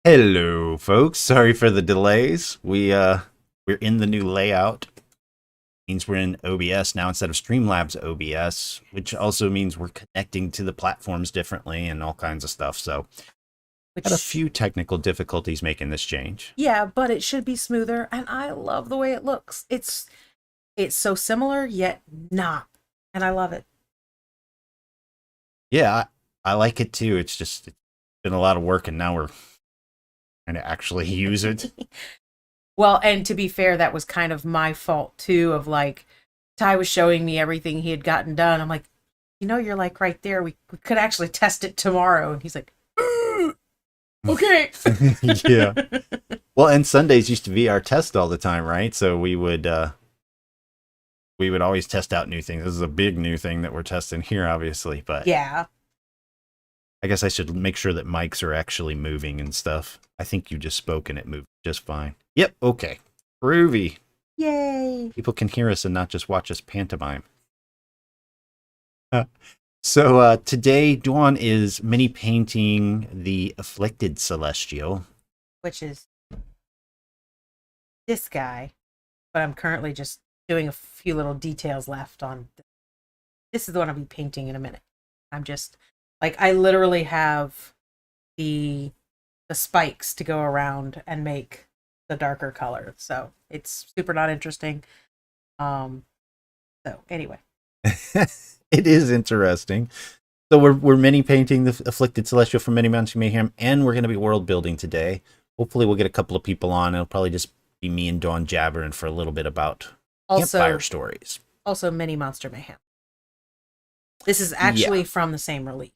Hello, folks. Sorry for the delays. We're in the new layout. Means we're in OBS now instead of Streamlabs OBS, which also means we're connecting to the platforms differently and all kinds of stuff. So, had a Which, few technical difficulties making this change. yeah, but it should be smoother, and I love the way it looks. It's so similar yet not, and I love it. Yeah, I like it too. It's been a lot of work, and now we're trying to actually use it. Well, and to be fair, that was kind of my fault too. Of like, Ty was showing me everything he had gotten done. I'm like, you're like right there. We could actually test it tomorrow, and he's like, okay. Yeah. Well, and Sundays used to be our test all the time, right? So we would always test out new things. This is a big new thing that we're testing here, obviously, but Yeah. I guess I should make sure that mics are actually moving and stuff. I think you just spoke and it moved just fine. Yep, okay. Groovy. Yay. People can hear us and not just watch us pantomime. So today, Dawn is mini painting the Afflicted Celestial. Which is this guy, but I'm currently just doing a few little details left on. This is the one I'll be painting in a minute. I'm just like I literally have the spikes to go around and make the darker color. So it's super not interesting. Um so anyway. It is interesting. So we're mini painting the Afflicted Celestial from Mini Mountain Mayhem, and we're going to be world building today. Hopefully, we'll get a couple of people on. It'll probably just be me and Dawn jabbering for a little bit about campfire Also stories. also mini Monster Mayhem. This is Yeah, actually from the same release.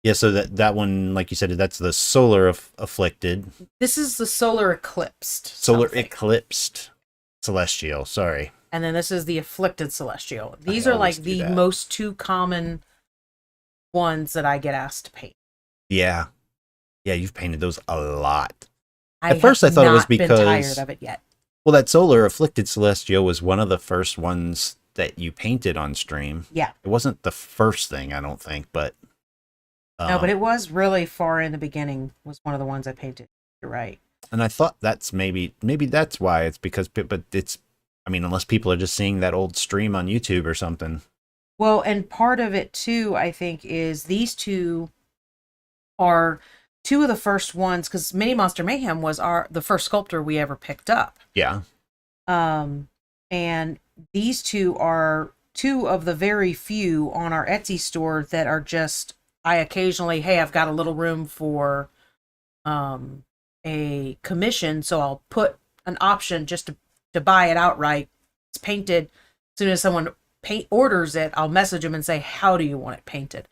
yeah. So that one, like you said, that's the Solar Afflicted, This is the Solar Eclipsed Solar something. Eclipsed Celestial. Sorry, And then this is the Afflicted Celestial. I These are like always do the that. most two common ones that I get asked to paint. Yeah, yeah. You've painted those a lot. I At first, I have thought it was not been tired because of it yet. well, that Solar Afflicted Celestial was one of the first ones that you painted on stream. Yeah. It wasn't the first thing, I don't think, but No, but um, it was really far in the beginning was one of the ones I painted. You're right. and I thought that's maybe that's why it's because, but it's, I mean, unless people are just seeing that old stream on YouTube or something. Well, and part of it too, I think, is these two are two of the first ones because Mini Monster Mayhem was the first sculptor we ever picked up. Yeah, Um, and these two are two of the very few on our Etsy store that are just I occasionally, hey, I've got a little room for a commission, so I'll put an option just to buy it outright. It's painted. As soon as someone orders it, I'll message them and say, how do you want it painted?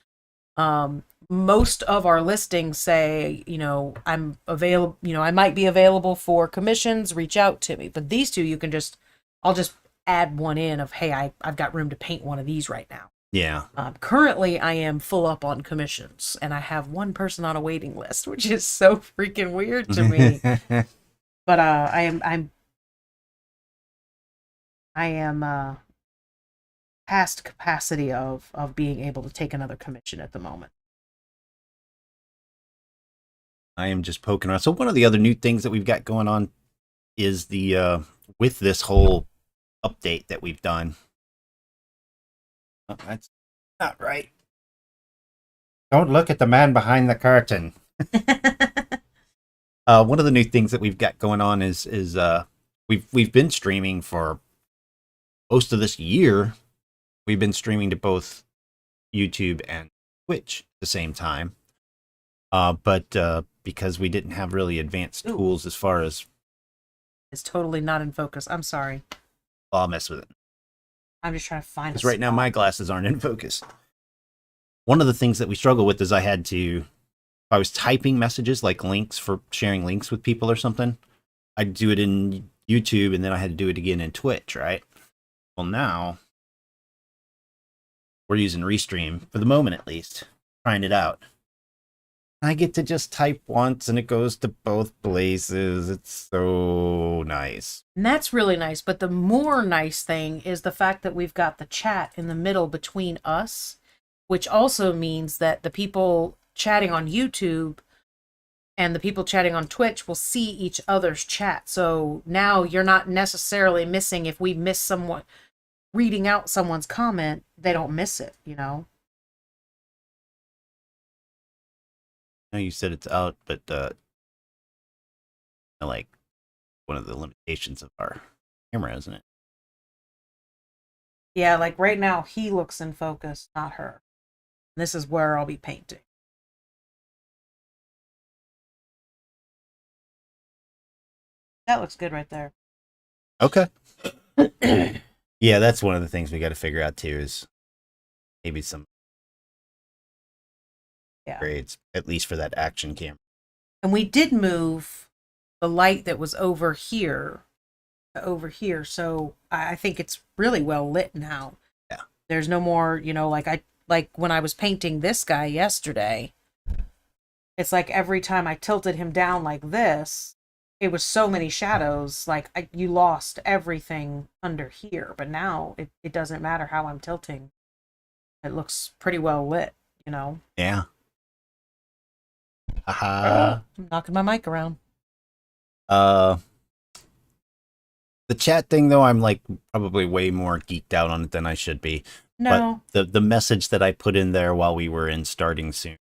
Most of our listings say, I'm available, I might be available for commissions, reach out to me. But these two, I'll just add one in of, hey, I've got room to paint one of these right now. yeah. Currently, I am full up on commissions, and I have one person on a waiting list, which is so freaking weird to me. But I am past capacity of being able to take another commission at the moment. I am just poking around. So one of the other new things that we've got going on is the with this whole update that we've done. Oh, that's not right. Don't look at the man behind the curtain. One of the new things that we've got going on is we've been streaming for most of this year. We've been streaming to both YouTube and Twitch at the same time. But because we didn't have really advanced Ooh. tools as far as It's totally not in focus. I'm sorry. I'll mess with it. I'm just trying to find Because a right now spot. my glasses aren't in focus. One of the things that we struggle with is if I was typing messages like links for sharing links with people or something, I'd do it in YouTube and then I had to do it again in Twitch, right? Well, now we're using Restream for the moment at least, trying it out. I get to just type once and it goes to both places. It's so nice. And that's really nice. But the more nice thing is the fact that we've got the chat in the middle between us, which also means that the people chatting on YouTube and the people chatting on Twitch will see each other's chat. So now you're not necessarily missing, if we miss someone reading out someone's comment, they don't miss it, you know? I know you said it's out, but like one of the limitations of our camera, isn't it? Yeah, like right now he looks in focus, not her. This is where I'll be painting. That looks good right there. Okay. Yeah, that's one of the things we got to figure out too, is maybe some grades, at least for that action camera. And we did move the light that was over here to over here, so I think it's really well lit now. Yeah. There's no more, you know, like when I was painting this guy yesterday, it's like every time I tilted him down like this, it was so many shadows, like you lost everything under here. But now it doesn't matter how I'm tilting. It looks pretty well lit, you know? Yeah. Haha. I'm knocking my mic around. The chat thing though, I'm like probably way more geeked out on it than I should be. No. But the message that I put in there while we were in starting soon,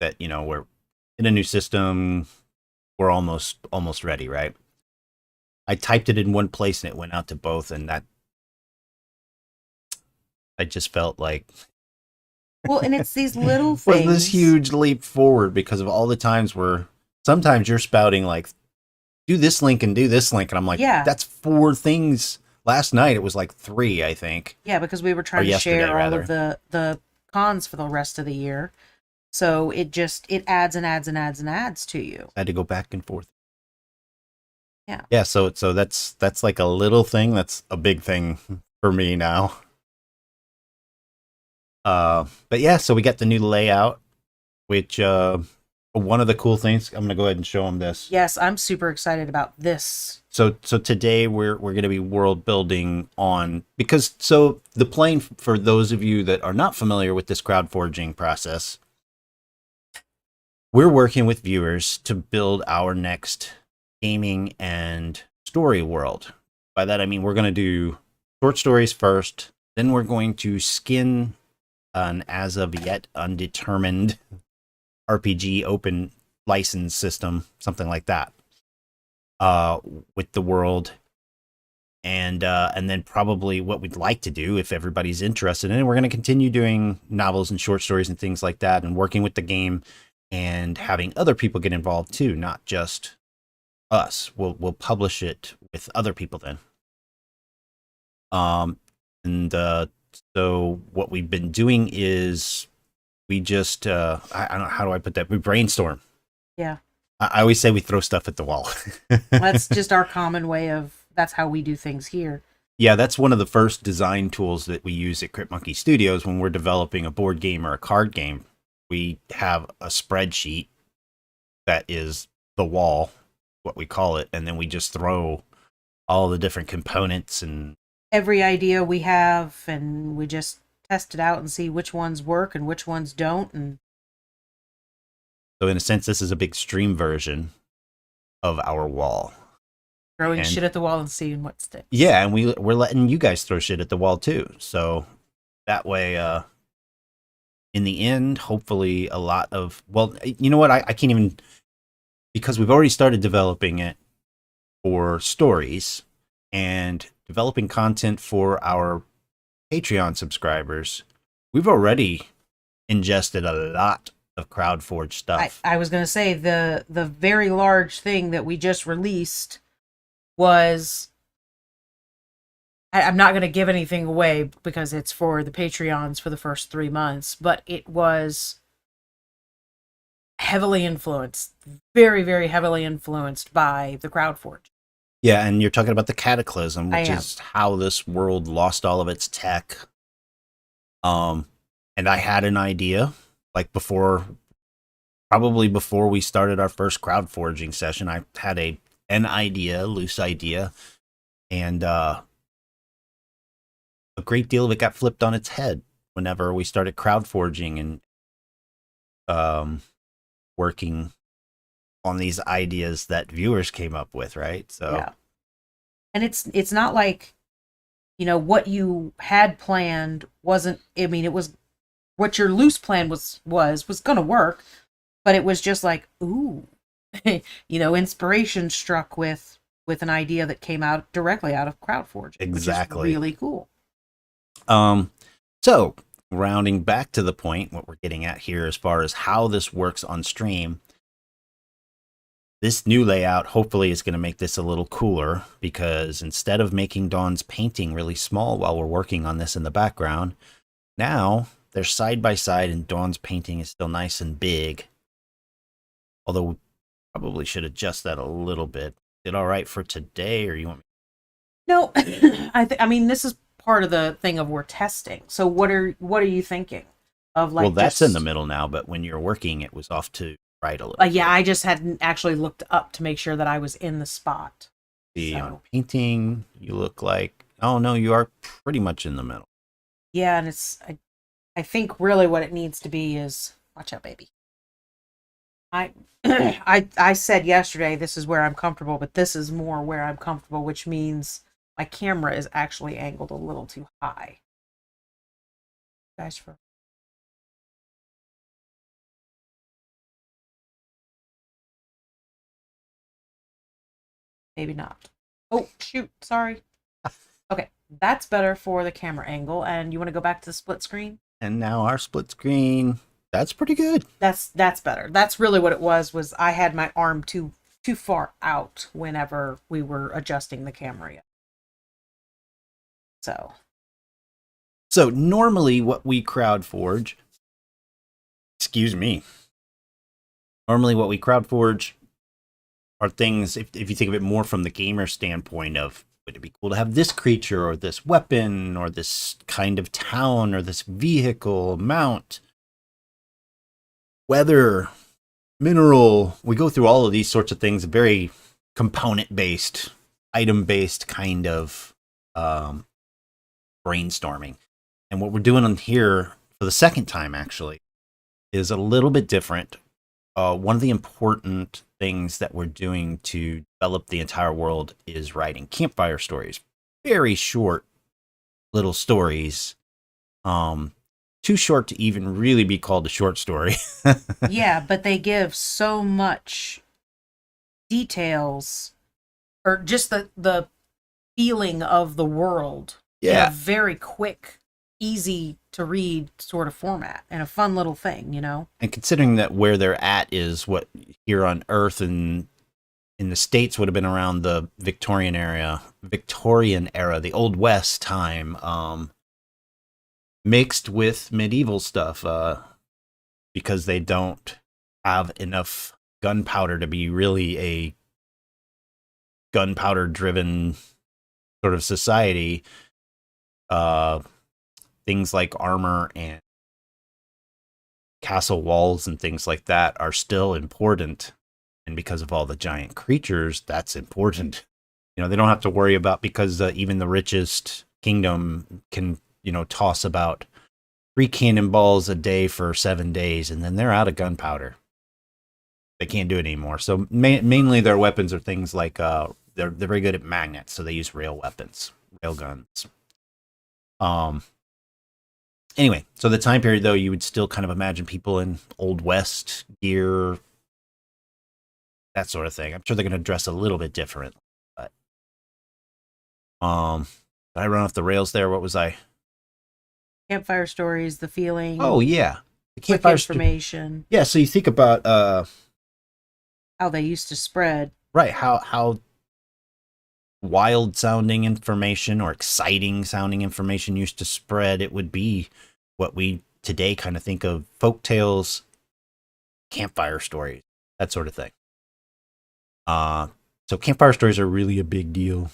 that, you know, we're in a new system, we're almost ready, right? I typed it in one place and it went out to both, and that I just felt like, Well, and it's these little things. was this huge leap forward because of all the times where sometimes you're spouting like, do this link and do this link, and I'm like, Yeah. that's 4 things. Last night it was like 3, I think. Yeah, because we were trying to share all of the cons for the rest of the year. So it adds and adds and adds and adds to you. I had to go back and forth. Yeah. Yeah, so that's like a little thing. That's a big thing for me now. But yeah, so we got the new layout, which one of the cool things, I'm gonna go ahead and show them this. Yes, I'm super excited about this. So today we're gonna be world building on, because so the plane, for those of you that are not familiar with this crowd forging process, we're working with viewers to build our next gaming and story world. By that I mean we're gonna do short stories first, then we're going to skin an as of yet undetermined RPG open license system, something like that, with the world, and then probably what we'd like to do, if everybody's interested in it, we're going to continue doing novels and short stories and things like that, and working with the game and having other people get involved too, not just us. We'll publish it with other people then. So what we've been doing is we just I don't know, how do I put that? We brainstorm. Yeah. I always say we throw stuff at the wall. That's just our common way of, that's how we do things here. Yeah, that's one of the first design tools that we use at Crypt Monkey Studios when we're developing a board game or a card game. We have a spreadsheet that is the wall, what we call it, and then we just throw all the different components and every idea we have, and we just test it out and see which ones work and which ones don't. And so in a sense, this is a big stream version of our wall. Throwing shit at the wall and seeing what sticks. Yeah, and we're letting you guys throw shit at the wall too. So that way, in the end, hopefully a lot of, well, you know what? I can't even, because we've already started developing it for stories and developing content for our Patreon subscribers. We've already ingested a lot of CrowdForge stuff. I was going to say the very large thing that we just released was, I'm not going to give anything away because it's for the Patreons for the first 3 months, but it was heavily influenced, very, very heavily influenced by the CrowdForge. Yeah, and you're talking about the Cataclysm, which is how this world lost all of its tech. And I had an idea, like probably before we started our first crowd forging session, I had an idea, loose idea, and a great deal of it got flipped on its head whenever we started crowd forging and working on these ideas that viewers came up with, right? So Yeah. And it's not like, what you had planned wasn't, I mean, it was what your loose plan was going to work, but it was just like, ooh, inspiration struck with an idea that came out directly out of CrowdForge, which is exactly. really cool. Um, so rounding back to the point, what we're getting at here as far as how this works on stream, this new layout hopefully is going to make this a little cooler, because instead of making Dawn's painting really small while we're working on this in the background, now they're side by side and Dawn's painting is still nice and big. Although we probably should adjust that a little bit. Is it all right for today, or you want me? No, I mean, this is part of the thing of we're testing. So what are you thinking of, Well, like, that's in the just middle now, but when you're working, it was off to right a little yeah, bit. I just hadn't actually looked up to make sure that I was in the spot. See, on So, painting, you look like, oh no, you are pretty much in the middle. yeah, and I think really what it needs to be is, watch out, baby. I I said yesterday this is where I'm comfortable, but this is more where I'm comfortable, which means my camera is actually angled a little too high. Guys, for maybe not. Oh, shoot, sorry. Okay, that's better for the camera angle. And you want to go back to the split screen? And now our split screen, that's pretty good. That's better. That's really what it was I had my arm too far out whenever we were adjusting the camera. So, So normally what we CrowdForge, excuse me, normally what we CrowdForge are things, if you think of it more from the gamer standpoint of, would it be cool to have this creature or this weapon or this kind of town or this vehicle, mount, weather, mineral. We go through all of these sorts of things, very component based, item based kind of brainstorming. And what we're doing on here for the second time actually is a little bit different. One of the important things that we're doing to develop the entire world is writing campfire stories. Very short little stories. Too short to even really be called a short story. yeah, but they give so much details, or just the feeling of the world in a Yeah. very quick, easy to read sort of format, and a fun little thing, And considering that where they're at is what here on Earth and in the States would have been around the Victorian era, the Old West time, mixed with medieval stuff, because they don't have enough gunpowder to be really a gunpowder driven sort of society. Things like armor and castle walls and things like that are still important. And because of all the giant creatures, that's important. They don't have to worry about, because even the richest kingdom can, toss about 3 cannonballs a day for 7 days, and then they're out of gunpowder. They can't do it anymore. So mainly their weapons are things like they're very good at magnets, so they use rail weapons, rail guns. Anyway, so the time period though, you would still kind of imagine people in Old West gear, that sort of thing. I'm sure they're going to dress a little bit different, but did I run off the rails there? What was I? campfire stories, the feeling, Oh yeah, the quick campfire information, yeah, so you think about how they used to spread. right, how wild sounding information or exciting sounding information used to spread. It would be what we today kind of think of folk tales, campfire stories, that sort of thing. So campfire stories are really a big deal.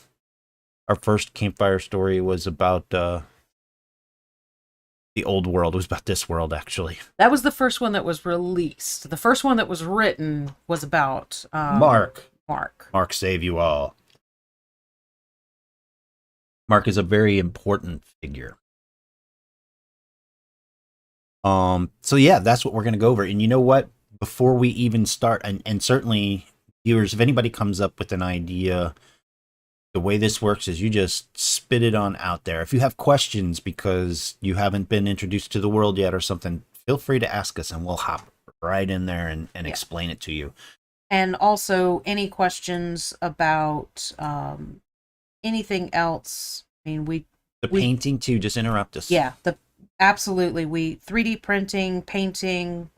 Our first campfire story was about the old world. It was about this world, actually. That was the first one that was released. The first one that was written was about Mark. Mark. Mark save you all. Mark is a very important figure. So yeah, that's what we're going to go over. And you know what? before we even start, and certainly viewers, if anybody comes up with an idea, the way this works is you just spit it on out there. If you have questions because you haven't been introduced to the world yet or something, feel free to ask us and we'll hop right in there and explain it to you. And also any questions about anything else. I mean, the painting too, just interrupt us. Yeah, absolutely. We 3D printing, painting,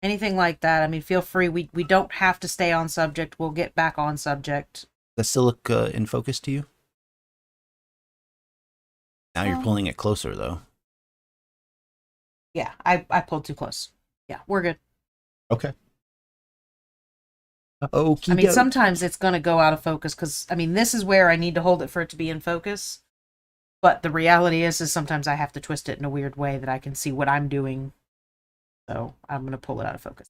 anything like that. I mean, feel free. We don't have to stay on subject. We'll get back on subject. Does it still look in focus to you? Now you're pulling it closer though. Yeah, I pulled too close. Yeah, we're good. Okay. I mean, sometimes it's going to go out of focus because, I mean, this is where I need to hold it for it to be in focus. But the reality is sometimes I have to twist it in a weird way that I can see what I'm doing. So I'm going to pull it out of focus.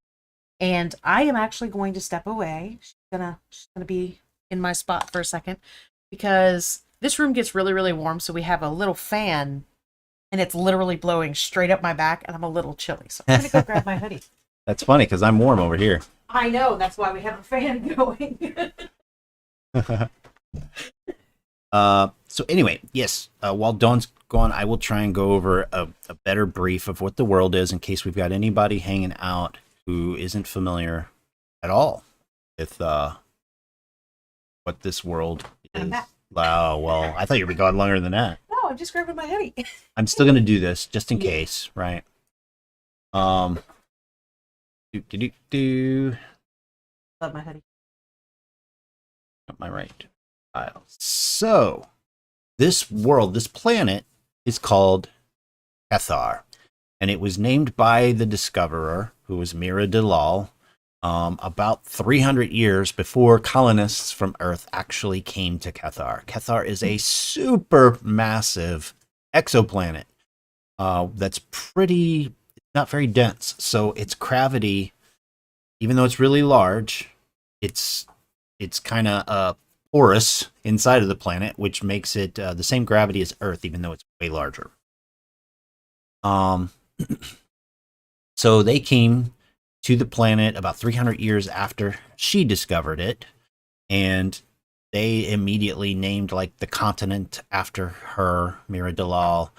And I am actually going to step away. She's gonna be in my spot for a second because this room gets really, really warm. So we have a little fan and it's literally blowing straight up my back and I'm a little chilly. So I'm going to go grab my hoodie. That's funny because I'm warm over here. I know. That's why we have a fan going. So anyway, yes, while Dawn's gone, I will try and go over a better brief of what the world is in case we've got anybody hanging out who isn't familiar at all with what this world is. Wow, well, I thought you were gone longer than that. No, I'm just grabbing my hoodie. I'm still going to do this just in case, right? Love my hoodie. Got my right file. So, this world, this planet, is called Cathar, and it was named by the discoverer, who was Mira Delal, about 300 years before colonists from Earth actually came to Cathar. Cathar is a super massive exoplanet that's not very dense, so its gravity, even though it's really large, it's kind of porous inside of the planet, which makes it the same gravity as Earth, even though it's way larger. So they came to the planet about 300 years after she discovered it, and they immediately named like the continent after her, Mira Delal.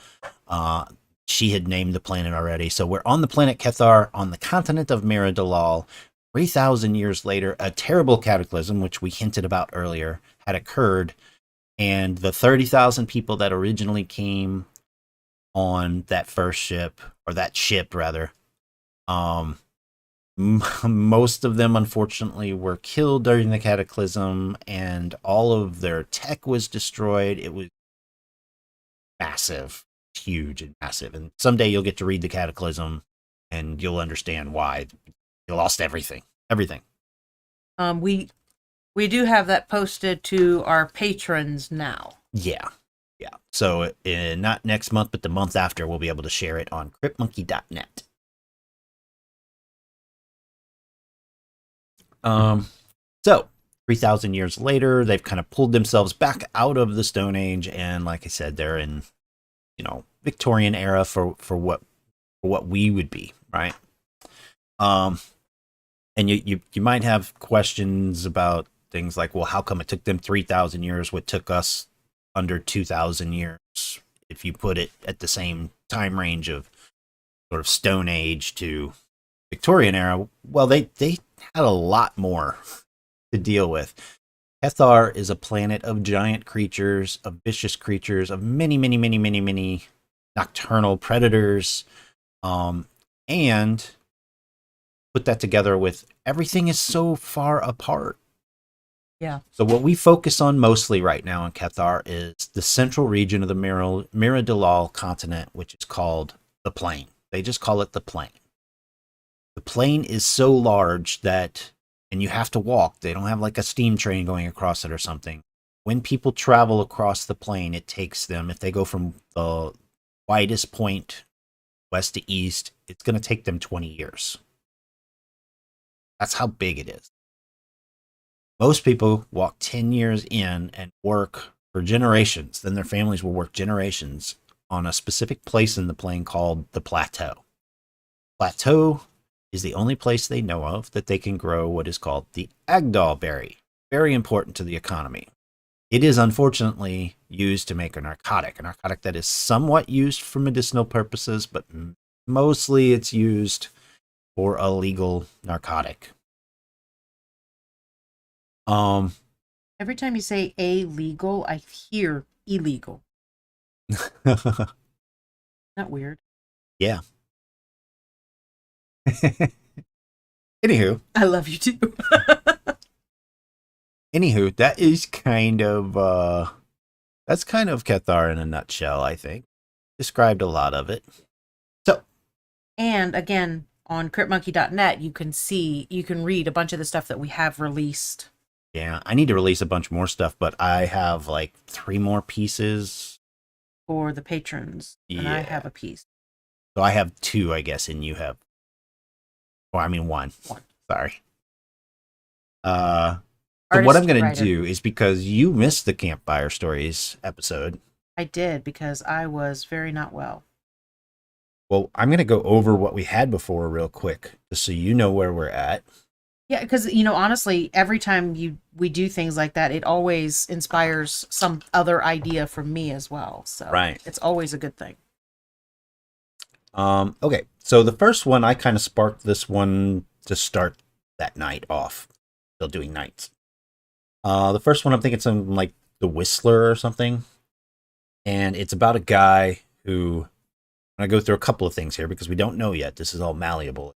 She had named the planet already. So we're on the planet Cathar, on the continent of Mira Delal. 3,000 years later, a terrible cataclysm, which we hinted about earlier, had occurred, and the 30,000 people that originally came on that first ship, or that ship rather, most of them unfortunately were killed during the cataclysm, and all of their tech was destroyed. It was massive, huge and massive, and someday you'll get to read the cataclysm and you'll understand why. You lost everything. We do have that posted to our patrons now. Yeah. So not next month, but the month after, we'll be able to share it on cryptmonkey.net. So 3,000 years later, they've kind of pulled themselves back out of the Stone Age, and like I said, they're in, Victorian era for what we would be, right? And you might have questions about things like, well, how come it took them 3,000 years? What took us under 2,000 years? If you put it at the same time range of sort of Stone Age to Victorian era, well, they had a lot more to deal with. Cathar is a planet of giant creatures, of vicious creatures, of many, many, many, many, many nocturnal predators, and put that together with everything is so far apart. Yeah. So what we focus on mostly right now in Cathar is the central region of the Mira Delal continent, which is called the Plain. They just call it the Plain. The plain is so large that, and you have to walk. They don't have like a steam train going across it or something. When people travel across the plain, it takes them, if they go from the widest point west to east, it's going to take them 20 years. That's how big it is. Most people walk 10 years in and work for generations. Then their families will work generations on a specific place in the plain called the Plateau. Plateau is the only place they know of that they can grow what is called the Agdal berry. Very important to the economy. It is unfortunately used to make a narcotic that is somewhat used for medicinal purposes, but mostly it's used for a legal narcotic. Every time you say a legal, I hear illegal. Not weird. Yeah. Anywho, I love you too. that is kind of that's kind of Cathar in a nutshell, I think. Described a lot of it. So, and again, on cryptmonkey.net, you can read a bunch of the stuff that we have released. yeah, I need to release a bunch more stuff, but I have like 3 more pieces for the patrons, and I have a piece. So I have 2, I guess, and you have, well, I mean 1. Sorry. So what I'm going to do is, because you missed the Campfire Stories episode. I did, because I was very not well. Well, I'm going to go over what we had before real quick, just so you know where we're at. Yeah, because, honestly, every time we do things like that, it always inspires some other idea from me as well. So right. It's always a good thing. Okay, so the first one, I kind of sparked this one to start that night off. Still doing nights. The first one, I'm thinking something like The Whistler or something. And it's about a guy who, I'm going to go through a couple of things here because we don't know yet. This is all malleable.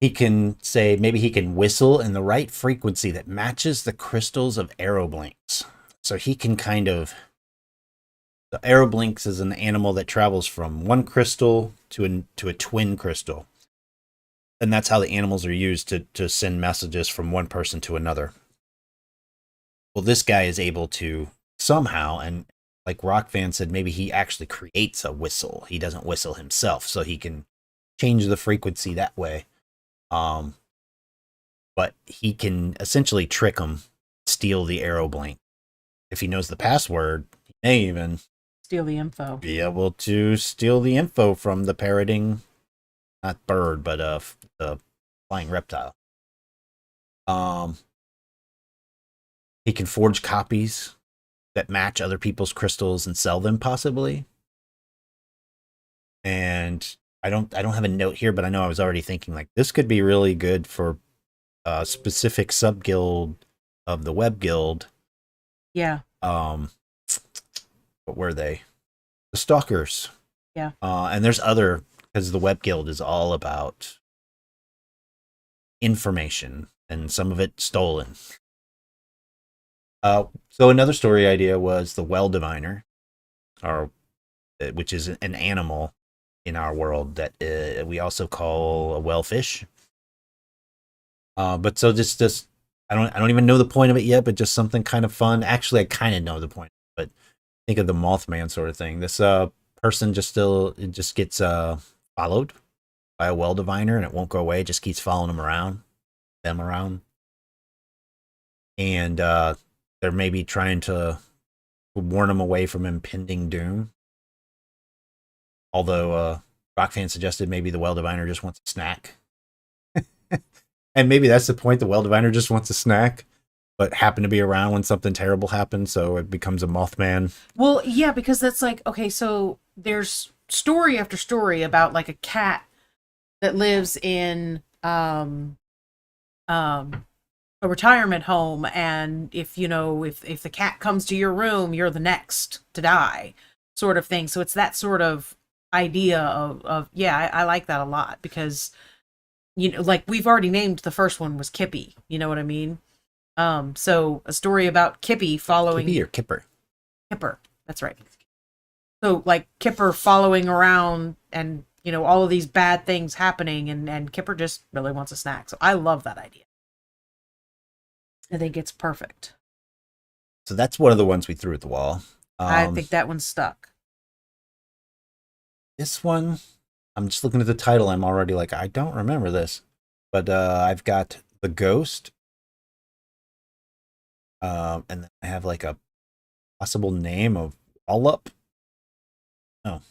He can say, maybe he can whistle in the right frequency that matches the crystals of aeroblinks. So he can kind of, the aeroblinks is an animal that travels from one crystal to a twin crystal. And that's how the animals are used to send messages from one person to another. Well, this guy is able to somehow, and like Rockfan said, maybe he actually creates a whistle. He doesn't whistle himself, so he can change the frequency that way. But he can essentially trick them, steal the aeroblink. If he knows the password, he may even steal the info. Be able to steal the info from the parroting, not bird, but the flying reptile. He can forge copies that match other people's crystals and sell them, possibly. And I don't have a note here, but I know I was already thinking like this could be really good for a specific sub guild of the Web Guild. Yeah. What were they? The Stalkers. Yeah. And there's other, because the Web Guild is all about information and some of it stolen. So another story idea was the Well Diviner, which is an animal in our world that we also call a wellfish. But so just I don't even know the point of it yet, but just something kind of fun. Actually, I kind of know the point, but think of the Mothman sort of thing. This person just gets followed by a Well Diviner, and it won't go away. It just keeps following them around, and they're maybe trying to warn them away from impending doom. Although Rockfan suggested maybe the Well Diviner just wants a snack. And maybe that's the point. The Well Diviner just wants a snack, but happened to be around when something terrible happened, so it becomes a Mothman. Well, yeah, because that's like, okay, so there's story after story about like a cat that lives in a retirement home, and if the cat comes to your room, you're the next to die, sort of thing. So it's that sort of idea of yeah, I like that a lot, because like we've already named the first one was Kippy, you know what I mean? So a story about Kippy following Kippy or Kipper? Kipper, that's right. So like Kipper following around, and all of these bad things happening, and Kipper just really wants a snack. So I love that idea. I think it's perfect. So that's one of the ones we threw at the wall. I think that one's stuck. This one, I'm just looking at the title. I'm already like, I don't remember this. But I've got The Ghost. And then I have like a possible name of Wallop. Oh,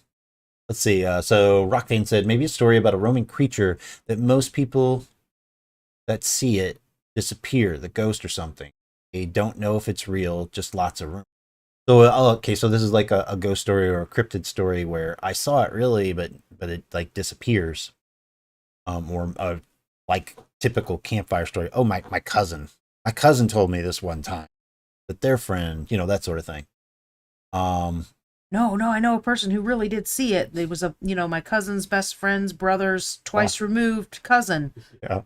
Let's see. So Rockfane said maybe a story about a roaming creature that most people that see it disappear, the ghost or something. They don't know if it's real, just lots of rumors. So okay, so this is like a ghost story or a cryptid story where I saw it really, but it like disappears. Or like typical campfire story. Oh, my cousin told me this one time that their friend, that sort of thing. No, I know a person who really did see it. It was my cousin's best friend's brother's twice removed cousin. Yeah.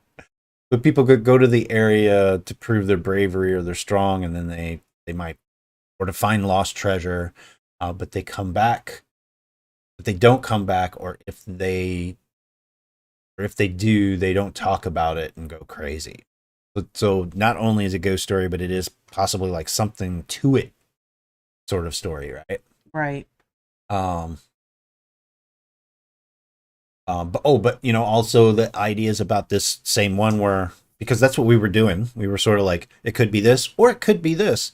But people could go to the area to prove their bravery or they're strong, and then they might, or to find lost treasure, but they come back. But they don't come back, or if they do, they don't talk about it and go crazy. So not only is it a ghost story, but it is possibly like something to it sort of story, right? Right. But also the ideas about this same one where, because that's what we were doing. We were sort of like, it could be this, or it could be this.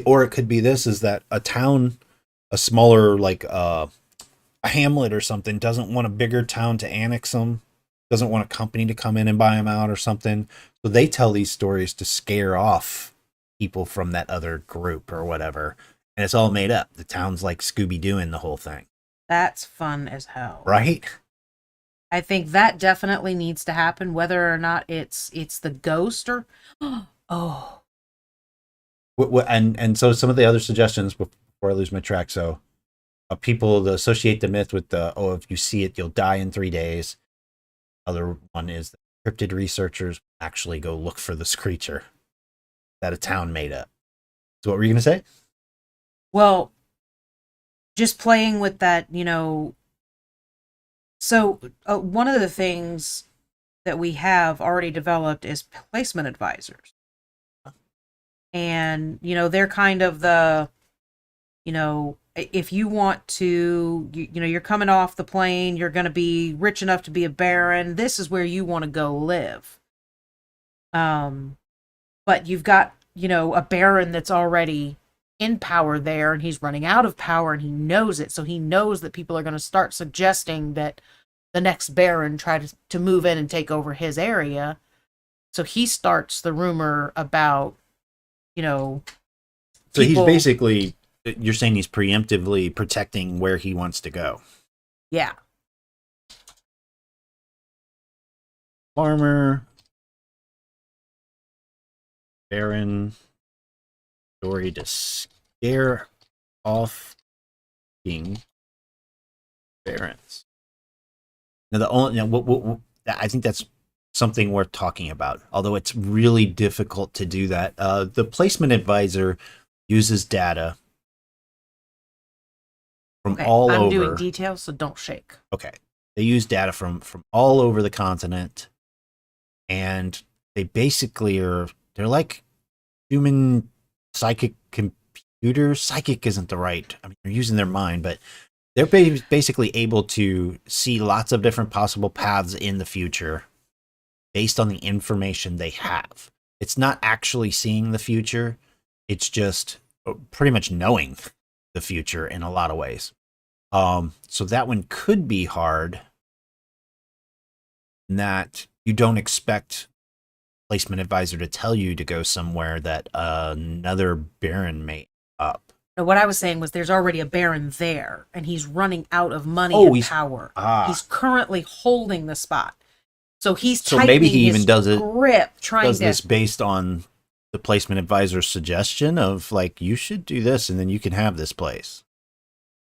Or it could be this is that a town, a smaller, like a hamlet or something, doesn't want a bigger town to annex them, doesn't want a company to come in and buy them out or something. So they tell these stories to scare off people from that other group or whatever. And it's all made up. The town's like Scooby-Dooing the whole thing. That's fun as hell. Right? I think that definitely needs to happen, whether or not it's the ghost or oh. And so some of the other suggestions before I lose my track. So people to associate the myth with if you see it, you'll die in 3 days. Other one is that cryptid researchers actually go look for this creature that a town made up. So what were you going to say? Well, just playing with that, So one of the things that we have already developed is placement advisors. And, they're kind of the, if you want to, you're coming off the plane, you're going to be rich enough to be a baron. This is where you want to go live. But you've got, a baron that's already in power there, and he's running out of power, and he knows it. So he knows that people are going to start suggesting that the next baron try to move in and take over his area. So he starts the rumor about, So he's basically, you're saying he's preemptively protecting where he wants to go. Yeah. Farmer, baron, story to scare off king barons. Now the only I think that's something worth talking about. Although it's really difficult to do that. The placement advisor uses data from all over. I'm doing details, so don't shake. Okay, they use data from all over the continent, and they basically they're like human psychic computers. Psychic isn't the right. I mean, they're using their mind, but they're basically able to see lots of different possible paths in the future based on the information they have. It's not actually seeing the future. It's just pretty much knowing the future in a lot of ways. So that one could be hard, in that you don't expect placement advisor to tell you to go somewhere that another baron may up. Now, what I was saying was there's already a baron there, and he's running out of money and power. He's currently holding the spot. So he's tightening maybe he even does grip, does this based on the placement advisor's suggestion of like, you should do this and then you can have this place.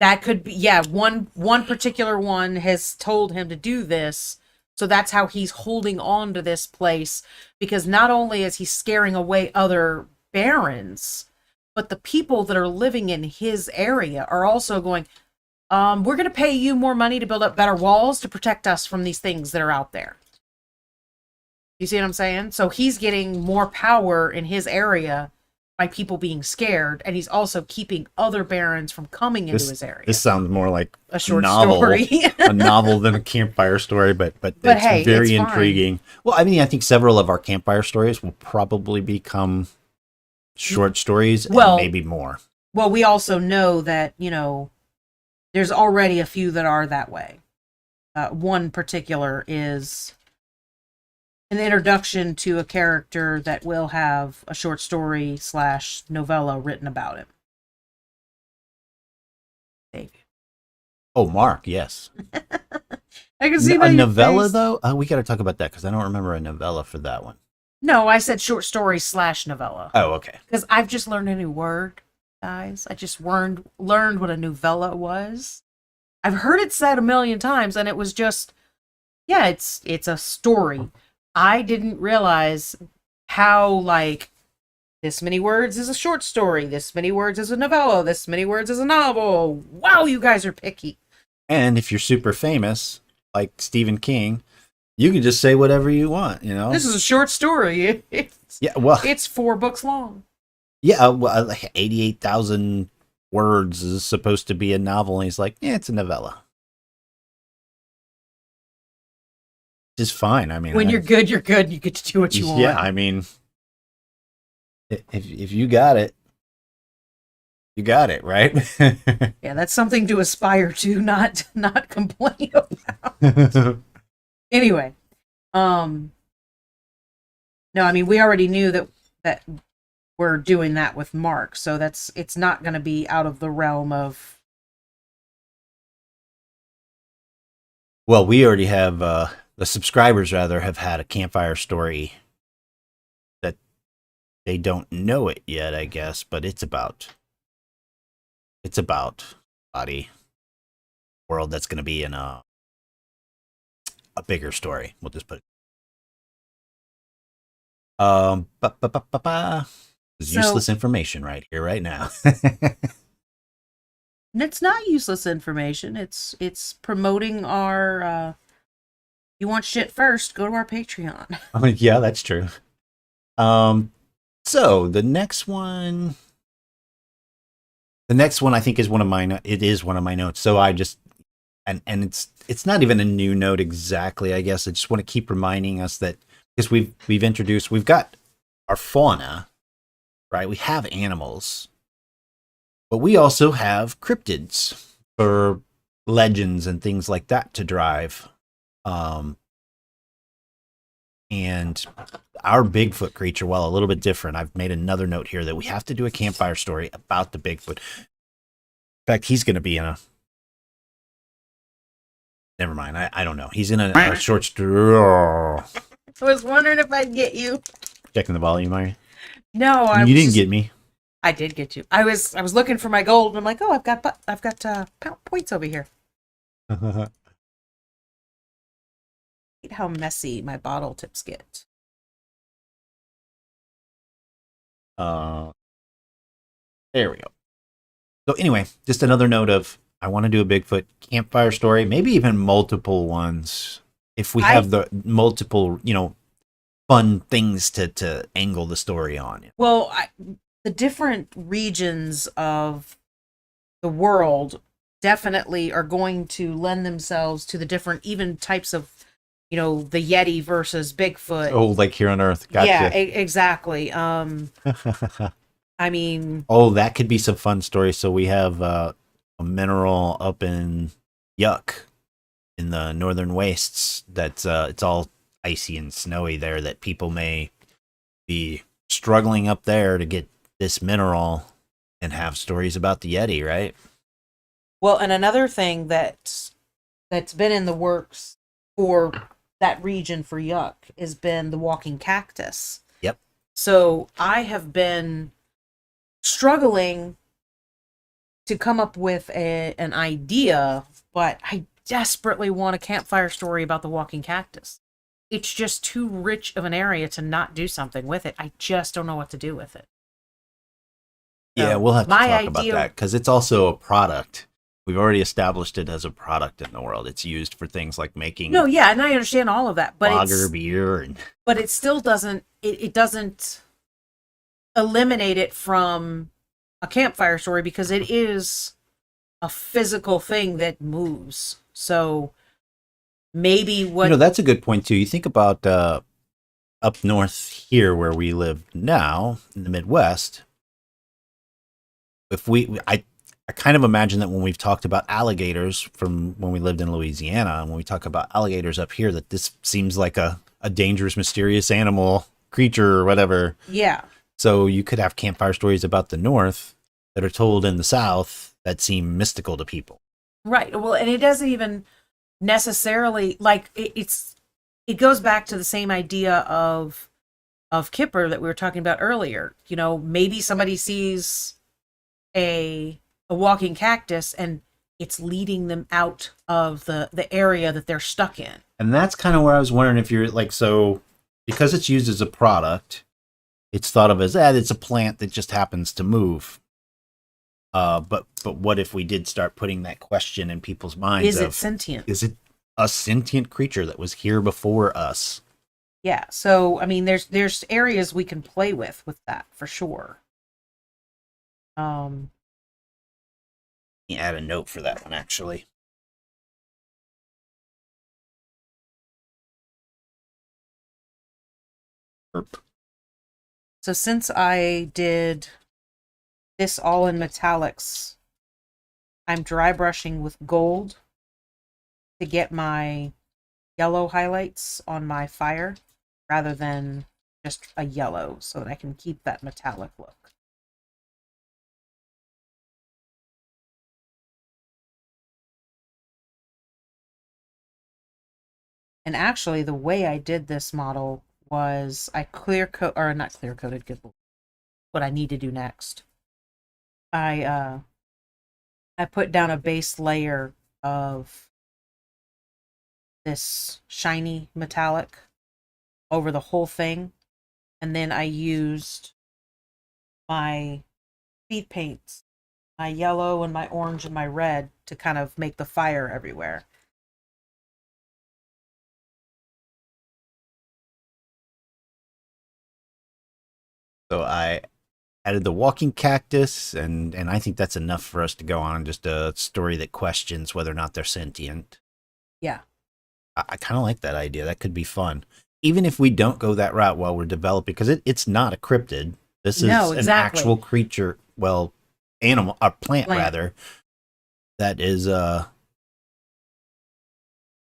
That could be, yeah. One particular one has told him to do this. So that's how he's holding on to this place, because not only is he scaring away other barons, but the people that are living in his area are also going, we're going to pay you more money to build up better walls to protect us from these things that are out there. You see what I'm saying? So he's getting more power in his area by people being scared, and he's also keeping other barons from coming into his area. This sounds more like a short story. A novel than a campfire story, but it's very intriguing. Well, I mean, I think several of our campfire stories will probably become short stories, and maybe more. Well, we also know that, There's already a few that are that way. One particular is an introduction to a character that will have a short story / novella written about him. Dave. Oh, Mark, yes. I can see A your novella, face. though? We got to talk about that because I don't remember a novella for that one. No, I said short story / novella. Oh, okay. Because I've just learned a new word, guys. I just learned what a novella was. I've heard it said a million times, and it was just, yeah, it's a story. I didn't realize how, like, this many words is a short story, this many words is a novella, this many words is a novel. Wow, you guys are picky. And if you're super famous, like Stephen King, you can just say whatever you want, you know? This is a short story. It's 4 books long. Yeah, well, like 88,000 words is supposed to be a novel, and he's like, yeah, it's a novella. Which is fine. I mean, when you're good, you're good. You get to do what you want. Yeah, I mean, if you got it, you got it, right? Yeah, that's something to aspire to, not complain about. Anyway, no, I mean, we already knew that we're doing that with Mark, so it's not going to be out of the realm of. Well, we already have the subscribers rather have had a campfire story that they don't know it yet, I guess, but it's about body world that's going to be in a bigger story. We'll just put it. It's useless information right here, right now. It's not useless information. It's promoting our. You want shit first? Go to our Patreon. Yeah, that's true. So the next one I think is one of my notes. So I just and it's not even a new note exactly. I guess I just want to keep reminding us that because we've got our fauna, right? We have animals, but we also have cryptids for legends and things like that to drive. And our Bigfoot creature, while a little bit different, I've made another note here that we have to do a campfire story about the Bigfoot. In fact, he's going to be in a. Never mind. I don't know. He's in a short story. I was wondering if I'd get you. Checking the volume, are you? No, you didn't get me. I did get you. I was looking for my gold, and I'm like, oh, I've got points over here. How messy my bottle tips get. There we go. So anyway, just another note of I want to do a Bigfoot campfire story, maybe even multiple ones if we have the multiple, fun things to angle the story on. Well, the different regions of the world definitely are going to lend themselves to the different even types of the Yeti versus Bigfoot. Oh, like here on Earth. Gotcha. Yeah, exactly. I mean... Oh, that could be some fun stories. So we have a mineral up in Yuck in the northern wastes that's it's all icy and snowy there that people may be struggling up there to get this mineral and have stories about the Yeti, right? Well, and another thing that's been in the works for that region for Yuck has been the walking cactus. Yep. So I have been struggling to come up with an idea, but I desperately want a campfire story about the walking cactus. It's just too rich of an area to not do something with it. I just don't know what to do with it. Yeah, So we'll have to talk about that because it's also a product. We've already established it as a product in the world. It's used for things like making. No, yeah, and I understand all of that, but lager beer, but it still doesn't. It doesn't eliminate it from a campfire story because it is a physical thing that moves. So maybe that's a good point too. You think about up north here where we live now in the Midwest. If I kind of imagine that when we've talked about alligators from when we lived in Louisiana, and when we talk about alligators up here, that this seems like a dangerous, mysterious animal, creature, or whatever. Yeah. So you could have campfire stories about the North that are told in the South that seem mystical to people. Right. Well, and it doesn't even necessarily like it goes back to the same idea of Kipper that we were talking about earlier. You know, maybe somebody sees a walking cactus and it's leading them out of the area that they're stuck in. And that's kind of where I was wondering if you're like, so because it's used as a product, it's thought of as it's a plant that just happens to move. But what if we did start putting that question in people's minds? Is it sentient? Is it a sentient creature that was here before us? Yeah. So I mean, there's areas we can play with that for sure. Add a note for that one actually. Burp. So since I did this all in metallics, I'm dry brushing with gold to get my yellow highlights on my fire rather than just a yellow so that I can keep that metallic look. And actually, the way I did this model was I not clear coated, good Lord, what I need to do next. I put down a base layer of this shiny metallic over the whole thing, and then I used my speed paints, my yellow and my orange and my red to kind of make the fire everywhere. So I added the walking cactus, and I think that's enough for us to go on just a story that questions whether or not they're sentient. Yeah. I kind of like that idea. That could be fun. Even if we don't go that route while we're developing, because it's not a cryptid. This is an actual creature, well, animal, a plant rather, that is, what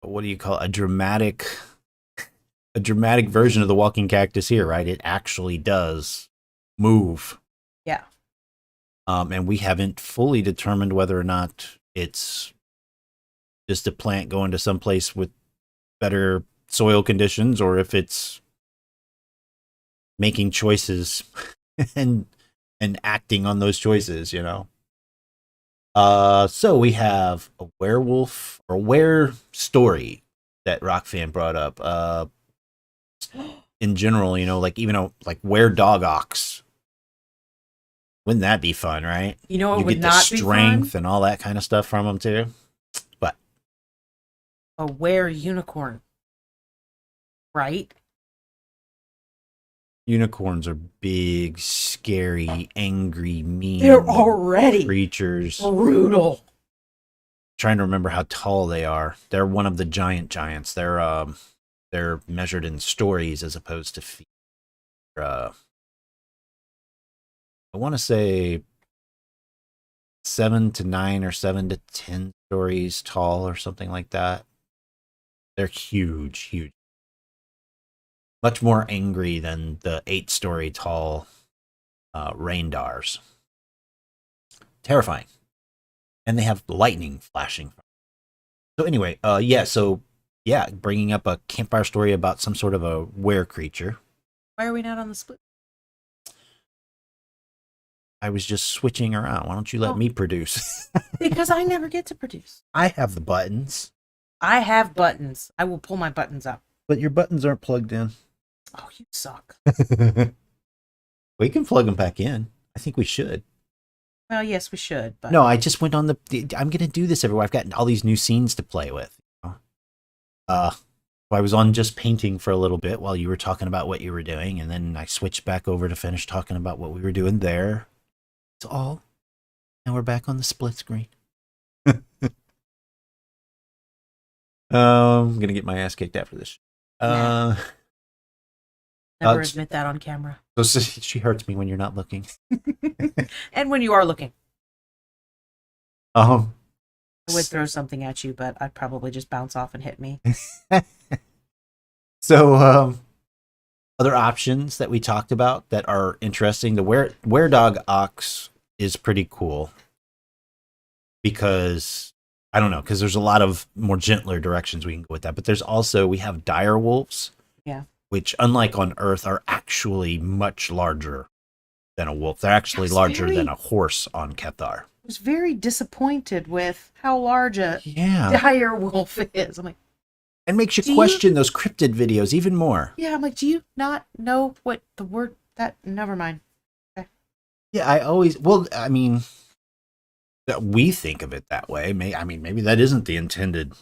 do you call it? A dramatic version of the walking cactus here, right? It actually does move. Yeah. And we haven't fully determined whether or not it's just a plant going to someplace with better soil conditions, or if it's making choices and acting on those choices, you know. So we have a werewolf or were story that Rockfan brought up. In general, you know, like even like were dog ox. Wouldn't that be fun, right? You know, you would get not the strength and all that kind of stuff from them too. But a were unicorn, right? Unicorns are big, scary, angry, mean. They're already creatures. Brutal. Trying to remember how tall they are. They're one of the giants. They're measured in stories as opposed to feet. I want to say 7 to 9 or 7 to 10 stories tall or something like that. They're huge. Much more angry than the 8-story tall raindars. Terrifying. And they have lightning flashing. So anyway, bringing up a campfire story about some sort of a were creature. Why are we not on the split? I was just switching around. Why don't you let me produce? Because I never get to produce. I have the buttons. I have buttons. I will pull my buttons up. But your buttons aren't plugged in. Oh, you suck. We can plug them back in. I think we should. Well, yes, we should. But no, I just went on I'm going to do this everywhere. I've got all these new scenes to play with. I was on just painting for a little bit while you were talking about what you were doing, and then I switched back over to finish talking about what we were doing there. It's all. Now we're back on the split screen. I'm going to get my ass kicked after this. Never admit that on camera. So she hurts me when you're not looking. And when you are looking. Um, I would throw something at you, but I'd probably just bounce off and hit me. so other options that we talked about that are interesting. The were dog ox is pretty cool because I don't know, because there's a lot of more gentler directions we can go with that. But there's also we have dire wolves, Yeah. which unlike on Earth are actually much larger than a wolf. They're actually Yes, larger very. than a horse on Cathar. Was very disappointed with how large a Yeah, dire wolf is. I'm like, and makes you do you? question those cryptid videos even more. Yeah, I'm like, do you not know what the word that? Never mind. Okay. Yeah, I always well, I mean, we think of it that way. I mean, maybe that isn't the intended.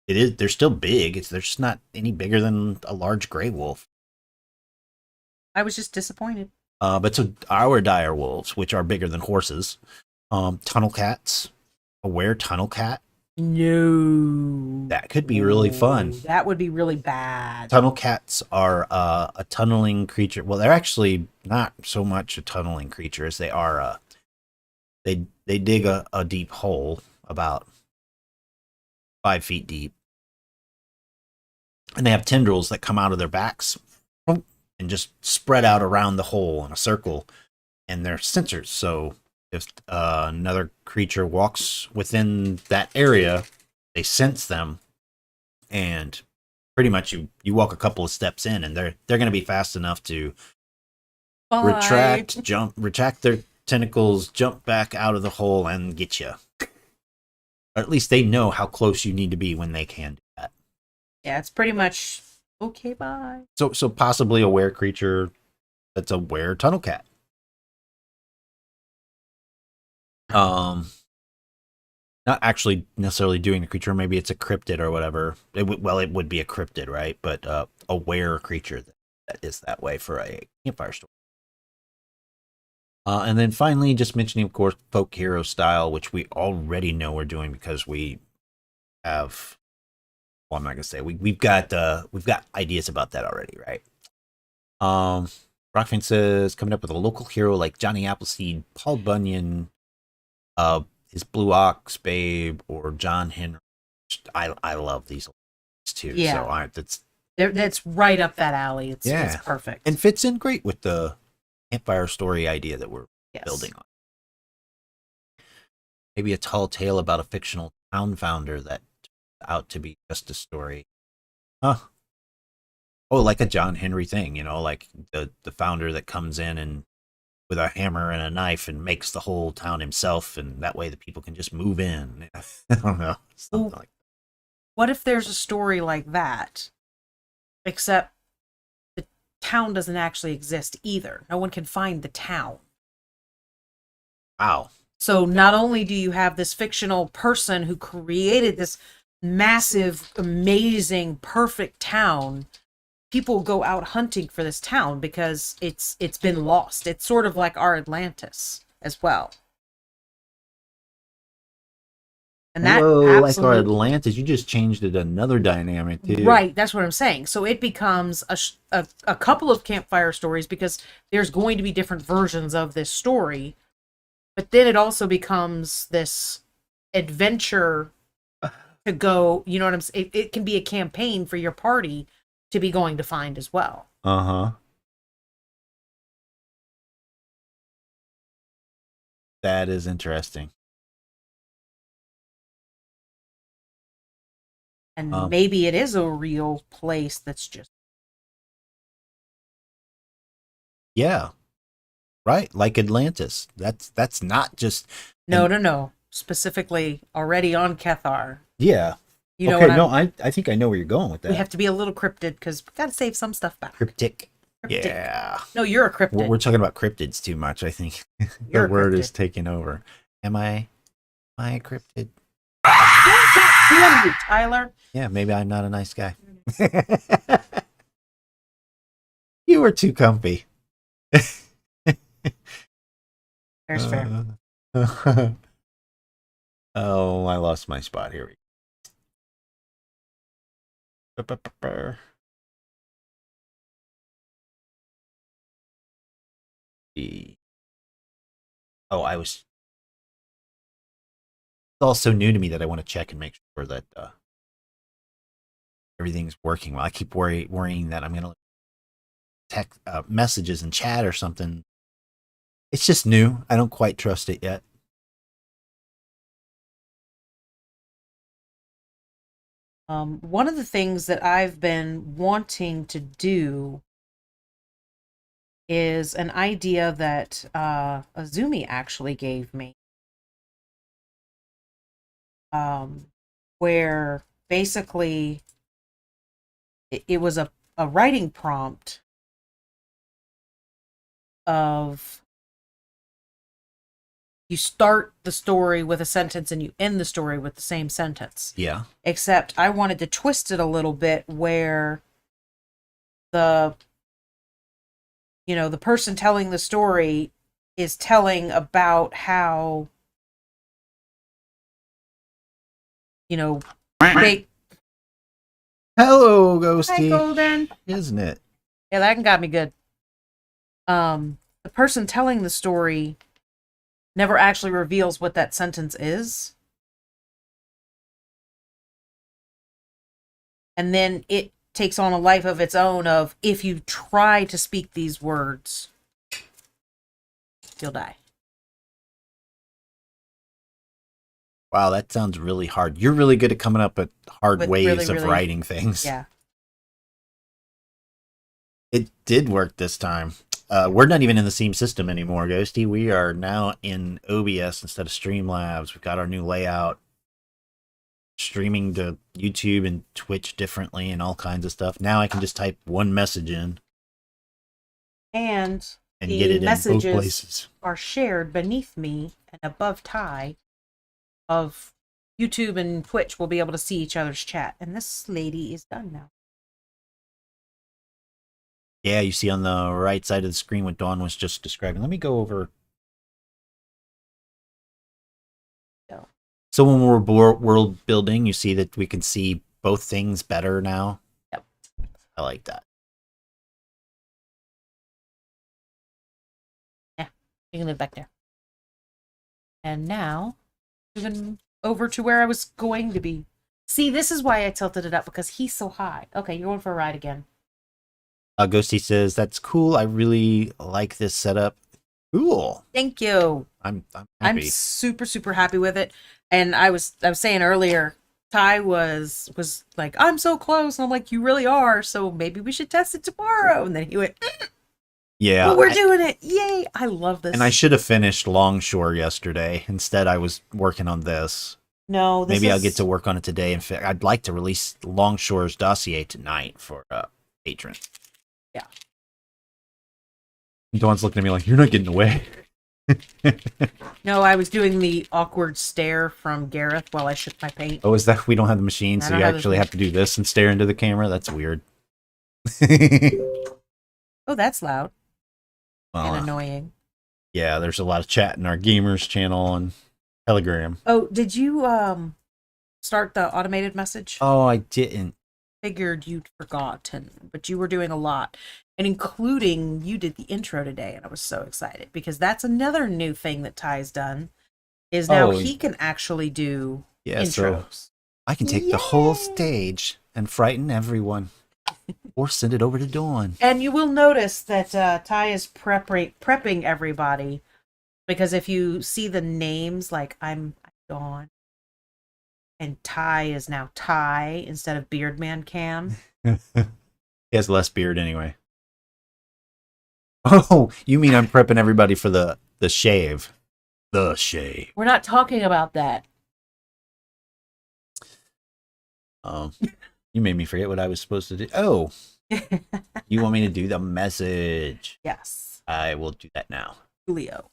It is. They're still big. They're just not any bigger than a large gray wolf. I was just disappointed. But so our dire wolves, which are bigger than horses, tunnel cats, a were tunnel cat, No. that could be really fun. That would be really bad. Tunnel cats are a tunneling creature. Well, they're actually not so much a tunneling creature as they are. They dig a deep hole about 5 feet deep, and they have tendrils that come out of their backs and just spread out around the hole in a circle. And they're sensors. So if another creature walks within that area, they sense them, and pretty much you walk a couple of steps in, and they're going to be fast enough to Bye. retract their tentacles, jump back out of the hole, and get you. Or at least they know how close you need to be when they can do that. Yeah, it's pretty much okay. Bye. So possibly a were creature that's a were tunnel cat. Um, Not actually necessarily doing the creature. Maybe it's a cryptid or whatever. It would be a cryptid, right? But a were creature that is that way for a campfire story. And then finally, just mentioning, of course, folk hero style, which we already know we're doing because we have. Well, I'm not gonna say we've got ideas about that already, right? Um, Rockfin says coming up with a local hero like Johnny Appleseed, Paul Bunyan, his Blue Ox Babe, or John Henry. I love these too. Yeah. So That's right up that alley. It's yeah, perfect. and fits in great with the campfire story idea that we're Yes. building on. Maybe a tall tale about a fictional town founder that turned out to be just a story. Huh. Oh, like a John Henry thing, like the founder that comes in and with a hammer and a knife and makes the whole town himself, and that way the people can just move in. I don't know, something like that. What if there's a story like that, except the town doesn't actually exist either? No one can find the town. Wow. So not only do you have this fictional person who created this massive, amazing, perfect town, people go out hunting for this town because it's been lost. It's sort of like our Atlantis as well. And that Whoa, like our absolutely Atlantis, you just changed it another dynamic too. right. That's what I'm saying. So it becomes a couple of campfire stories because there's going to be different versions of this story, but then it also becomes this adventure to go. You know what I'm saying? It can be a campaign for your party to be going to find as well. Uh-huh. That is interesting. And maybe it is a real place that's just Yeah. Right, like Atlantis. That's not just no. Specifically already on Cathar. yeah. You know Okay, what no, I think I know where you're going with that. we have to be a little cryptid because we got to save some stuff back. Cryptic. Cryptic. Yeah. No, you're a cryptid. We're talking about cryptids too much, I think. You're The a word cryptid. is taking over. Am I a cryptid? Damn you, Tyler. Yeah, maybe I'm not a nice guy. You were too comfy. There's fair. Oh, I lost my spot. Here we go. Oh, I was all so new to me that I want to check and make sure that everything's working well. I keep worrying that I'm going to text messages and chat or something. It's just new. I don't quite trust it yet. One of the things that I've been wanting to do is an idea that Azumi actually gave me, where basically it was a writing prompt of you start the story with a sentence and you end the story with the same sentence. Yeah. Except I wanted to twist it a little bit where the person telling the story is telling about how, they... Hello, Ghosty. Hi, Golden. Isn't it? Yeah, that got me good. The person telling the story never actually reveals what that sentence is. And then it takes on a life of its own of, if you try to speak these words, you'll die. Wow, that sounds really hard. You're really good at coming up with hard With ways really, of really- writing things. Yeah. It did work this time. We're not even in the same system anymore, Ghosty. We are now in OBS instead of Streamlabs. We've got our new layout. Streaming to YouTube and Twitch differently and all kinds of stuff. Now I can just type one message in And the get it in both messages places. are shared beneath me and above Ty of YouTube and Twitch will be able to see each other's chat. And this lady is done now. Yeah, you see on the right side of the screen what Dawn was just describing. Let me go over. No. So when we're world building, you see that we can see both things better now. Yep. I like that. Yeah, you can live back there. And now, moving over to where I was going to be. See, this is why I tilted it up, because he's so high. Okay, you're going for a ride again. Ghosty says, that's cool. I really like this setup. Cool. Thank you. I'm I'm happy. super, super happy with it. And I was saying earlier, Ty was like, I'm so close. And I'm like, you really are. So maybe we should test it tomorrow. And then he went, Yeah. well, we're doing it. Yay. I love this. And I should have finished Longshore yesterday. Instead, I was working on this. No, Maybe I'll get to work on it today. In fact, I'd like to release Longshore's dossier tonight for patron. Yeah. Dawn's looking at me like, you're not getting away. No, I was doing the awkward stare from Gareth while I shook my paint. Oh, is that we don't have the machine, I so don't you have the actually have to do this and stare into the camera? That's weird. Oh, that's loud Well, and annoying. yeah, there's a lot of chat in our gamers channel on Telegram. Oh, did you start the automated message? Oh, I didn't. Figured you'd forgotten, but you were doing a lot, and including you did the intro today, and I was so excited because that's another new thing that Ty's done. Is now Oh, he can actually do Yeah, so intros. I can take the whole Yay! stage and frighten everyone. Or send it over to Dawn. And you will notice that Ty is prepping everybody, because if you see the names, like I'm Dawn, and Ty is now Ty instead of Beardman Cam. He has less beard anyway. Oh, you mean I'm prepping everybody for the shave? The shave. We're not talking about that. You made me forget what I was supposed to do. Oh, you want me to do the message? Yes, I will do that now. Julio.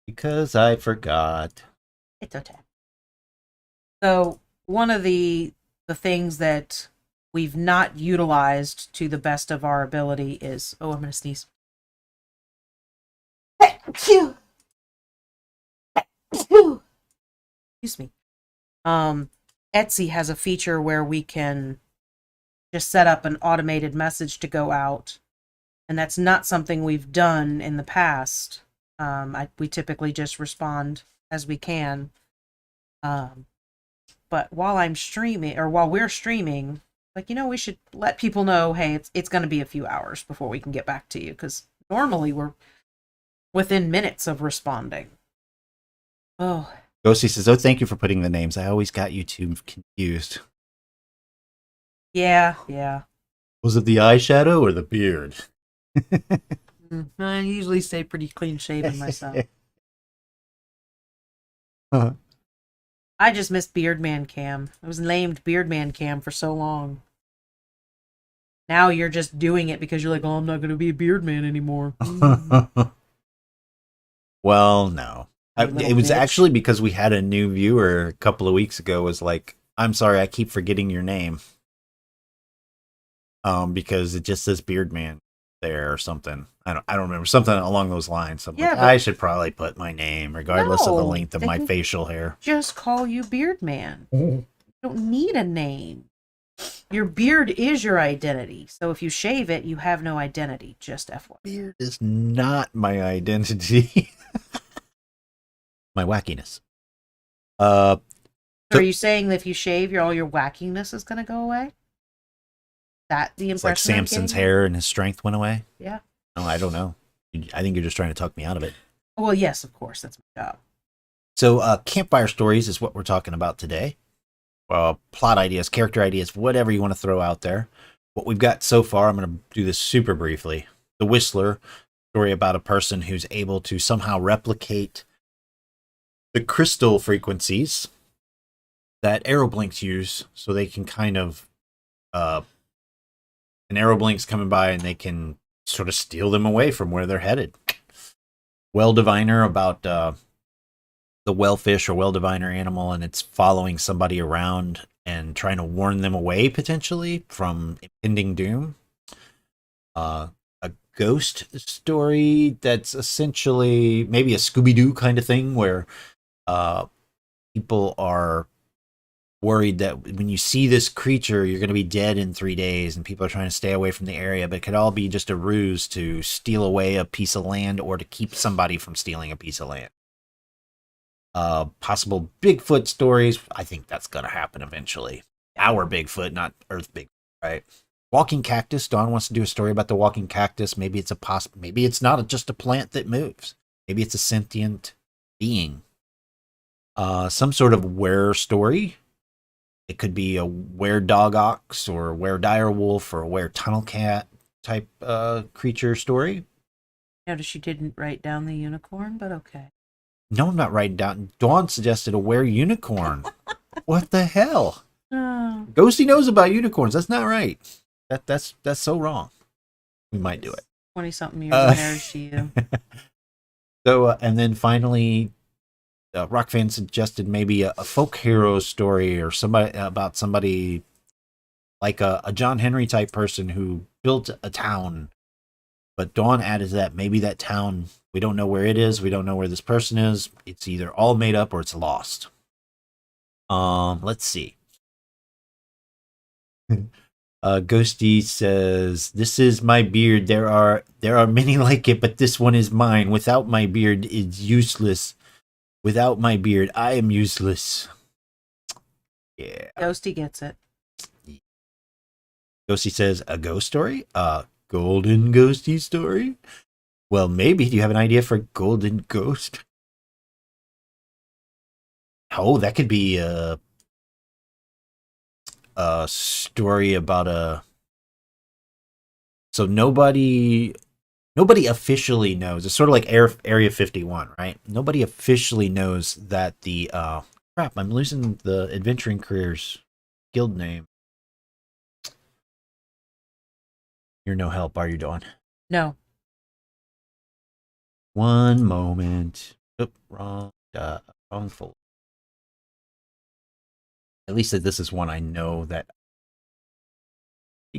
Because I forgot. It's okay. So one of the things that we've not utilized to the best of our ability is, oh, I'm gonna sneeze. Excuse me. Etsy has a feature where we can just set up an automated message to go out, and that's not something we've done in the past. We typically just respond as we can. But while I'm streaming, or while we're streaming, like, we should let people know, hey, it's going to be a few hours before we can get back to you, because normally we're within minutes of responding. Oh, Ghosty says, "Oh, thank you for putting the names. I always got you two confused. yeah. Was it the eyeshadow or the beard?" I usually stay pretty clean shaven myself. Uh-huh. I just missed Beardman Cam. I was named Beardman Cam for so long. Now you're just doing it because you're like, oh, I'm not going to be a Beardman anymore. Well, no. It was bitch. actually because we had a new viewer a couple of weeks ago was like, "I'm sorry, I keep forgetting your name." Because it just says Beardman there or something. I don't remember, something along those lines. So I'm like, I should probably put my name regardless of the length of my facial hair. Just call you Beardman. You don't need a name. Your beard is your identity. So if you shave it, you have no identity. Just FYI. Beard is not my identity. My wackiness. So are you saying that if you shave, all your wackiness is going to go away? That the impression? It's like Samson's hair and his strength went away? Yeah. No, I don't know. I think you're just trying to talk me out of it. Well, yes, of course. That's my job. So campfire stories is what we're talking about today. Plot ideas, character ideas, whatever you want to throw out there. What we've got so far, I'm going to do this super briefly. The Whistler, story about a person who's able to somehow replicate the crystal frequencies that aeroblinks use, so they can kind of an aeroblink's coming by and they can sort of steal them away from where they're headed. Well diviner about the wellfish or well diviner animal, and it's following somebody around and trying to warn them away potentially from impending doom. A ghost story that's essentially maybe a Scooby-Doo kind of thing where people are worried that when you see this creature, you're going to be dead in 3 days, and people are trying to stay away from the area, but it could all be just a ruse to steal away a piece of land or to keep somebody from stealing a piece of land. Possible Bigfoot stories. I think that's going to happen eventually. Our Bigfoot, not Earth Bigfoot, right? Walking cactus. Dawn wants to do a story about the walking cactus. Maybe it's maybe it's not just a plant that moves. Maybe it's a sentient being. Some sort of were story. It could be a were dog ox or a were dire wolf or a were tunnel cat type creature story. Notice she didn't write down the unicorn, but okay. No, I'm not writing down. Dawn suggested a were unicorn. What the hell? Oh. Ghosty knows about unicorns. That's not right. That's so wrong. We might do it. 20-something years of marriage to you. So, and then finally, Rock Fan suggested maybe a folk hero story or somebody like a John Henry type person who built a town. But Dawn added that maybe that town, we don't know where it is. We don't know where this person is. It's either all made up or it's lost. Let's see. Ghosty says, "This is my beard. There are many like it, but this one is mine. Without my beard, it's useless. Without my beard, I am useless." Yeah. Ghosty gets it. Ghosty says, "A ghost story? Golden ghosty story? Well, maybe. Do you have an idea for golden ghost?" Oh, that could be a story about so nobody officially knows. It's sort of like Area 51, right? Nobody officially knows that the crap, I'm losing the Adventuring Careers guild name. You're no help, are you, Dawn? No. One moment. Oop, wrong folder. At least this is one I know that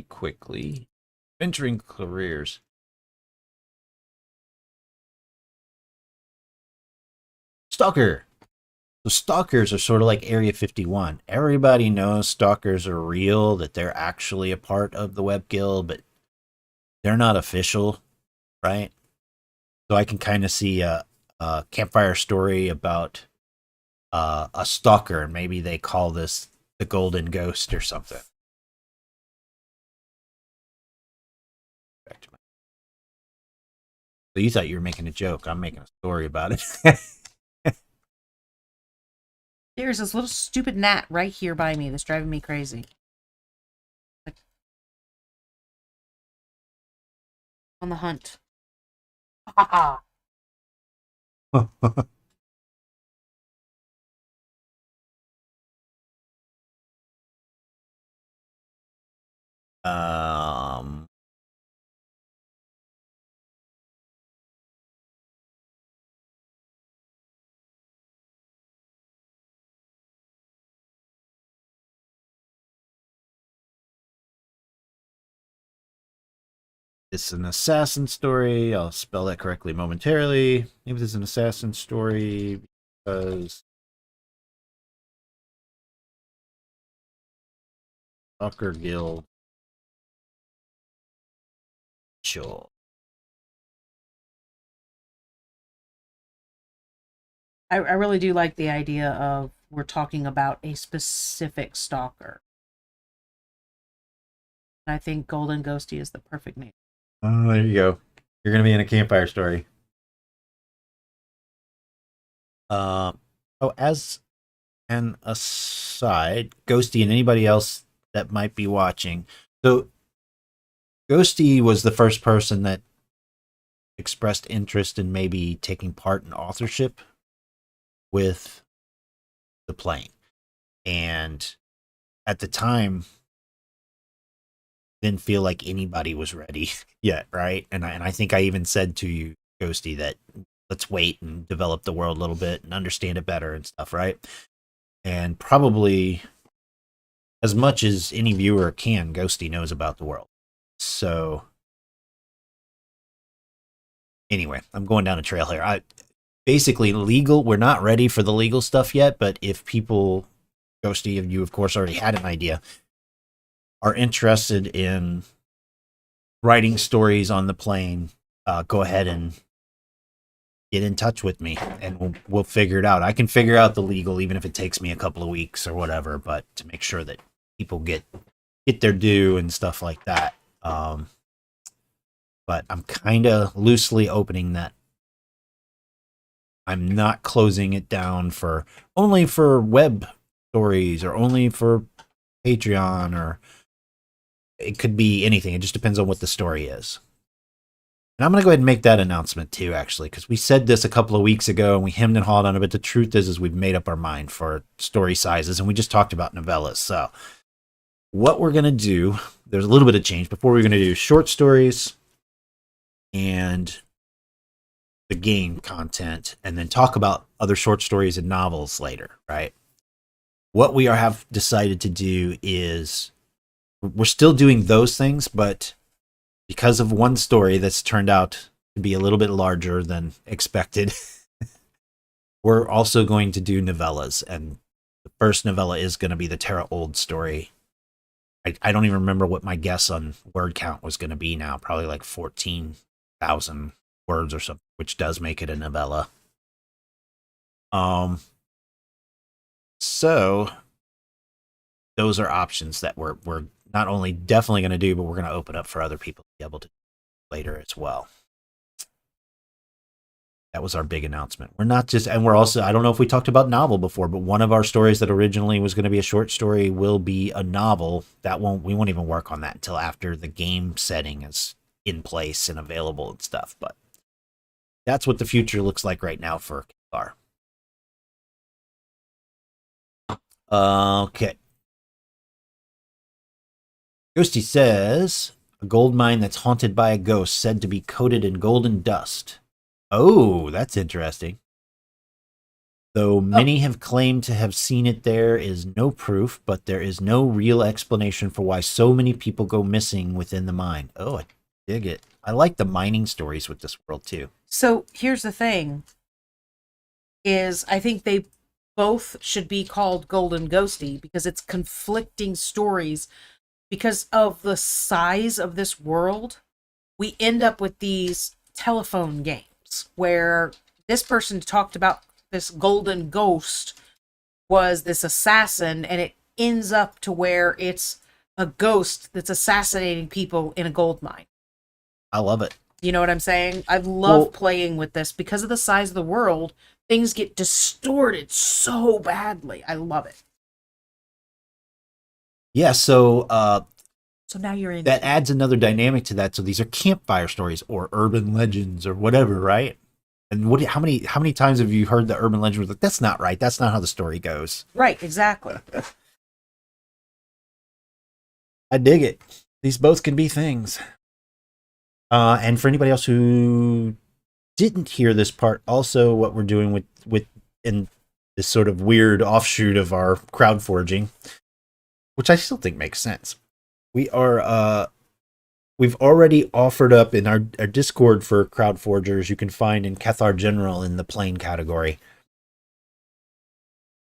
quickly. Adventuring Careers. Stalker. So stalkers are sort of like Area 51. Everybody knows stalkers are real, that they're actually a part of the Web Guild, but they're not official, right? So I can kind of see a campfire story about a stalker, and maybe they call this the Golden Ghost or something. So you thought you were making a joke. I'm making a story about it. There's this little stupid gnat right here by me that's driving me crazy. On the hunt. Ha ha. um, it's an assassin story. I'll spell that correctly momentarily. Maybe this is an assassin story because Stalker Guild. Sure. I really do like the idea of we're talking about a specific stalker. I think Golden Ghosty is the perfect name. Oh, there you go. You're gonna be in a campfire story. Oh, as an aside, Ghosty and anybody else that might be watching. So, Ghosty was the first person that expressed interest in maybe taking part in authorship with the plane. And at the time, didn't feel like anybody was ready yet, right? And I think I even said to you, Ghosty, that let's wait and develop the world a little bit and understand it better and stuff, right? And probably as much as any viewer can, Ghosty knows about the world. So anyway, I'm going down a trail here. I basically legal. We're not ready for the legal stuff yet, but if people, Ghosty, you of course already had an idea, are interested in writing stories on the plane, go ahead and get in touch with me, and we'll figure it out. I can figure out the legal, even if it takes me a couple of weeks or whatever, but to make sure that people get their due and stuff like that. But I'm kind of loosely opening that. I'm not closing it down for only for web stories or only for Patreon, or it could be anything. It just depends on what the story is. And I'm going to go ahead and make that announcement too, actually, because we said this a couple of weeks ago and we hemmed and hawed on it. But the truth is we've made up our mind for story sizes, and we just talked about novellas. So what we're going to do, there's a little bit of change. Before we're going to do short stories and the game content, and then talk about other short stories and novels later, right? What we have decided to do is we're still doing those things, but because of one story that's turned out to be a little bit larger than expected, we're also going to do novellas. And the first novella is going to be the Terra Old story. I don't even remember what my guess on word count was going to be now. Probably like 14,000 words or something, which does make it a novella. So those are options that we're not only definitely going to do, but we're going to open up for other people to be able to do later as well. That was our big announcement. We're not just, and we're also, I don't know if we talked about novel before, but one of our stories that originally was going to be a short story will be a novel. We won't even work on that until after the game setting is in place and available and stuff. But that's what the future looks like right now for Car. Okay. Ghosty says, a gold mine that's haunted by a ghost said to be coated in golden dust. Oh, that's interesting. Though many have claimed to have seen it, there is no proof, but there is no real explanation for why so many people go missing within the mine. Oh, I dig it. I like the mining stories with this world too. So here's the thing, is I think they both should be called Golden Ghosty because it's conflicting stories. Because of the size of this world, we end up with these telephone games where this person talked about this golden ghost was this assassin, and it ends up to where it's a ghost that's assassinating people in a gold mine. I love it. You know what I'm saying? I love playing with this because of the size of the world. Things get distorted so badly. I love it. Yeah, so now you're in. That adds another dynamic to that. So these are campfire stories or urban legends or whatever, right? And how many times have you heard the urban legend was like, that's not right. That's not how the story goes. Right, exactly. I dig it. These both can be things. And for anybody else who didn't hear this part, also what we're doing with in this sort of weird offshoot of our crowd forging, which I still think makes sense. We've already offered up in our Discord for crowd forgers. You can find in Cathar General in the plane category.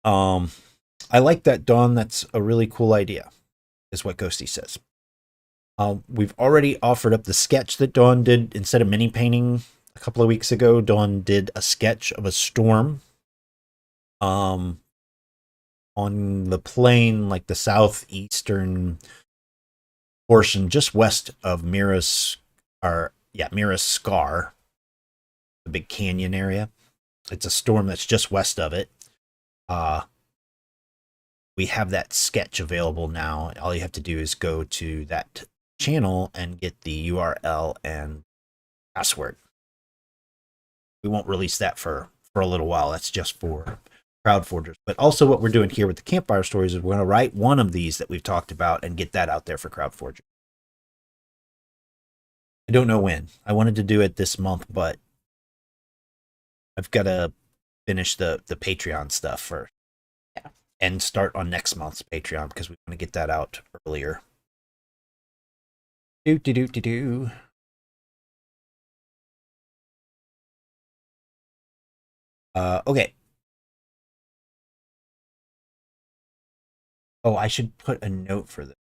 I like that, Dawn. That's a really cool idea, is what Ghosty says. We've already offered up the sketch that Dawn did. Instead of mini painting a couple of weeks ago, Dawn did a sketch of a storm on the plain, like the southeastern portion just west of Mira's Scar, the big canyon area. It's a storm that's just west of it. We have that sketch available now. All you have to do is go to that channel and get the URL and password. We won't release that for a little while. That's just for crowd forgers. But also what we're doing here with the campfire stories is we're going to write one of these that we've talked about and get that out there for crowd forgers. I don't know when. I wanted to do it this month, but I've got to finish the Patreon stuff first. Yeah. And start on next month's Patreon because we want to get that out earlier. Do. Okay. Oh, I should put a note for this.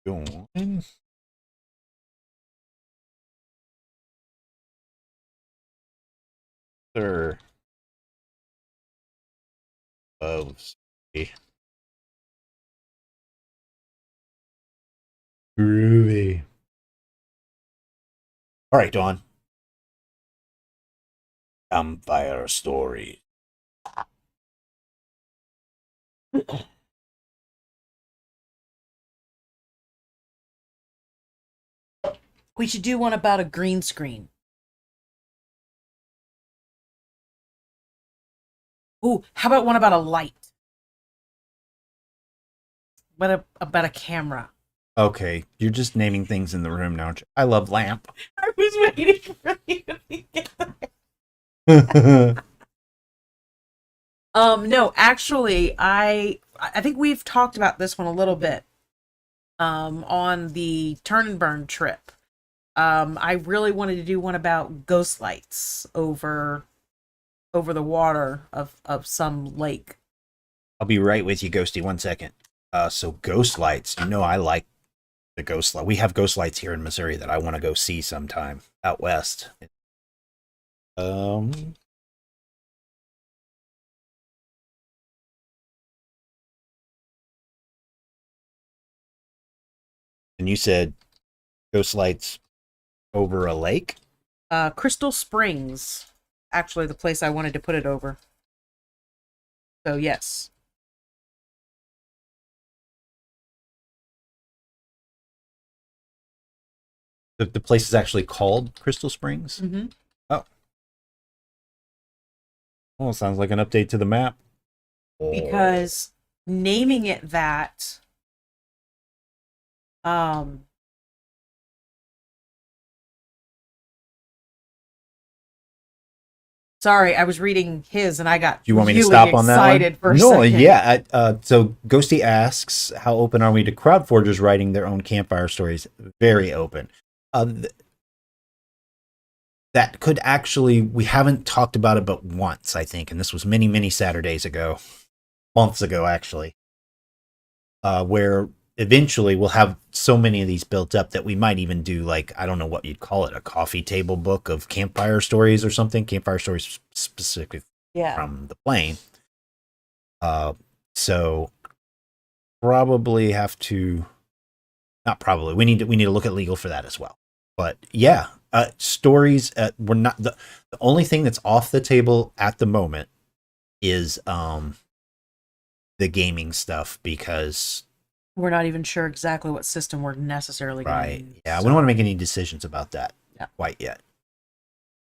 Join. Sir. Groovy. All right, Dawn. Campfire story. We should do one about a green screen. Ooh, how about one about a light? About a camera. Okay, you're just naming things in the room now. I love lamp. I was waiting for you to get that. No, actually, I think we've talked about this one a little bit. On the Turn and Burn trip. I really wanted to do one about ghost lights over the water of some lake. I'll be right with you, Ghosty. 1 second. So ghost lights. I like the ghost light. We have ghost lights here in Missouri that I want to go see sometime out west. And you said ghost lights over a lake? Crystal Springs. Actually, the place I wanted to put it over. So, yes. The place is actually called Crystal Springs? Mm-hmm. Oh. Well, sounds like an update to the map. Because naming it that, sorry, I was reading his and I got Do you want me to really stop on that one? for a second. Yeah. So Ghosty asks, how open are we to crowd forgers writing their own campfire stories? Very open. That could actually, we haven't talked about it but once, I think, and this was many, many Saturdays ago, months ago, actually, where eventually we'll have so many of these built up that we might even do, like, I don't know what you'd call it, a coffee table book of campfire stories or something. Campfire stories specifically Yeah. from the plane. So probably have to, not probably, we need to look at legal for that as well. But yeah, stories, we're not, the only thing that's off the table at the moment is the gaming stuff, because We're not even sure exactly what system we're necessarily going to right, use. yeah, we So, don't want to make any decisions about that yeah. quite yet.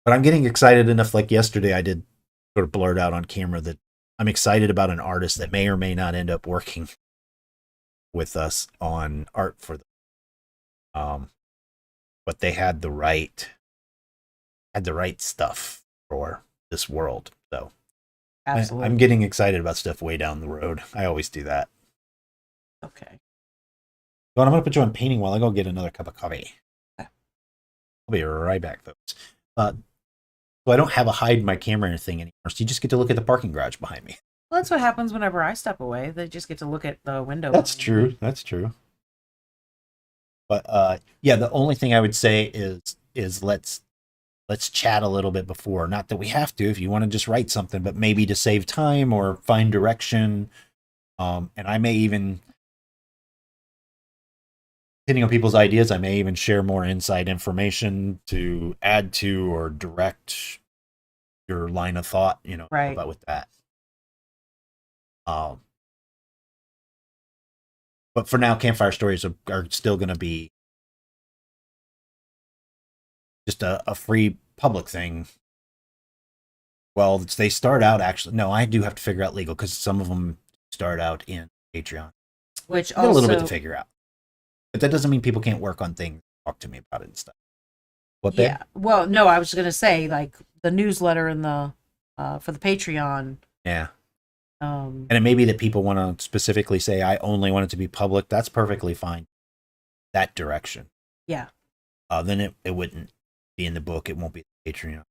But I'm getting excited enough. Like yesterday, I did sort of blurt out on camera that I'm excited about an artist that may or may not end up working with us on art for the, but they had the right stuff for this world. So Absolutely. I'm getting excited about stuff way down the road. I always do that. Okay. But I'm gonna put you on painting while I go get another cup of coffee. Okay. I'll be right back, folks. So I don't have a hide my camera or anything anymore. So you just get to look at the parking garage behind me. Well, that's what happens whenever I step away. They just get to look at the window. That's true. That's true. But yeah, the only thing I would say is let's chat a little bit before. Not that we have to, if you want to just write something, but maybe to save time or find direction. And I may even, depending on people's ideas, I may even share more inside information to add to or direct your line of thought, Right. about with that. But for now, campfire stories are still going to be just a free public thing. Well, they start out actually. No, I do have to figure out legal, because some of them start out in Patreon. Which Got a little bit to also, figure out, but that doesn't mean people can't work on things, talk to me about it and stuff. What, babe? yeah. Well, no, I was going to say, like, the newsletter and the for the Patreon. Yeah. And it may be that people want to specifically say, I only want it to be public. That's perfectly fine. That direction. Yeah. Then it wouldn't be in the book. It won't be Patreon.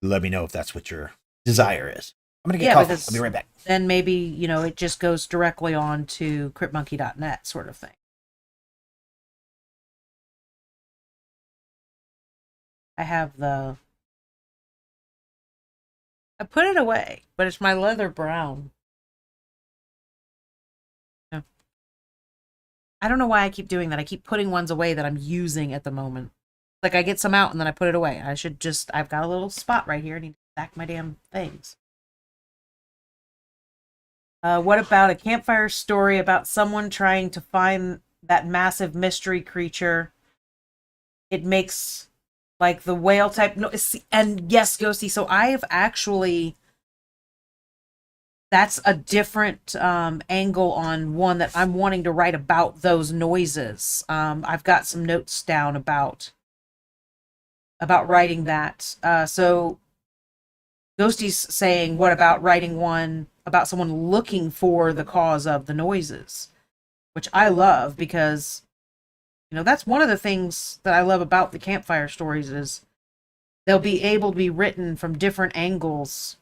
Let me know if that's what your desire is. I'm going to get coffee. I'll be right back. Then maybe, it just goes directly on to cryptmonkey.net sort of thing. I put it away, but it's my leather brown. Yeah. I don't know why I keep doing that. I keep putting ones away that I'm using at the moment. Like, I get some out and then I put it away. I've got a little spot right here. I need to stack my damn things. What about a campfire story about someone trying to find that massive mystery creature? It makes, like, the whale type. No, and yes, Ghosty. So I have actually. That's a different angle on one that I'm wanting to write about those noises. I've got some notes down about writing that. So Ghosty's saying, what about writing one about someone looking for the cause of the noises? Which I love, because, that's one of the things that I love about the campfire stories is they'll be able to be written from different angles,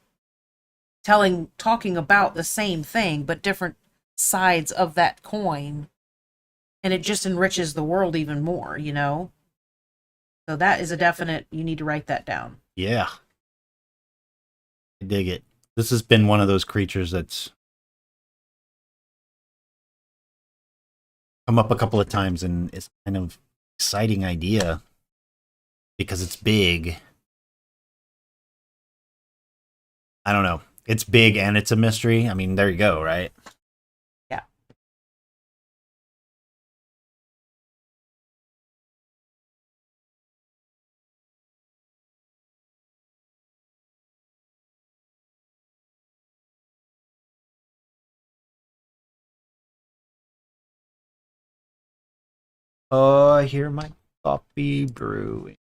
talking about the same thing, but different sides of that coin. And it just enriches the world even more, So that is a definite, you need to write that down. Yeah. I dig it. This has been one of those creatures that's come up a couple of times, and it's kind of exciting idea because it's big. I don't know. It's big and it's a mystery. I mean, there you go, right? Yeah. Oh, I hear my coffee brewing.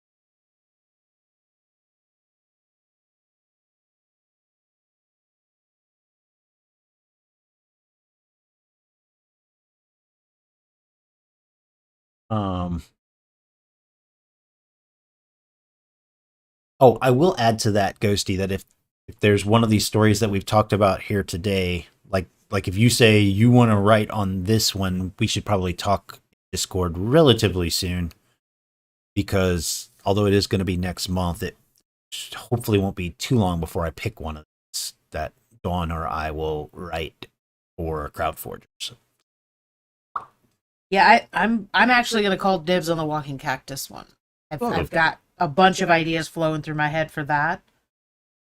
Oh, I will add to that, Ghosty, that if there's one of these stories that we've talked about here today, like like if you say you want to write on this one, we should probably talk Discord relatively soon, because although it is going to be next month, it hopefully won't be too long before I pick one of these that Dawn or I will write for Crowdforgers. Yeah, I'm actually gonna call dibs on the walking cactus one. I've got a bunch of ideas flowing through my head for that.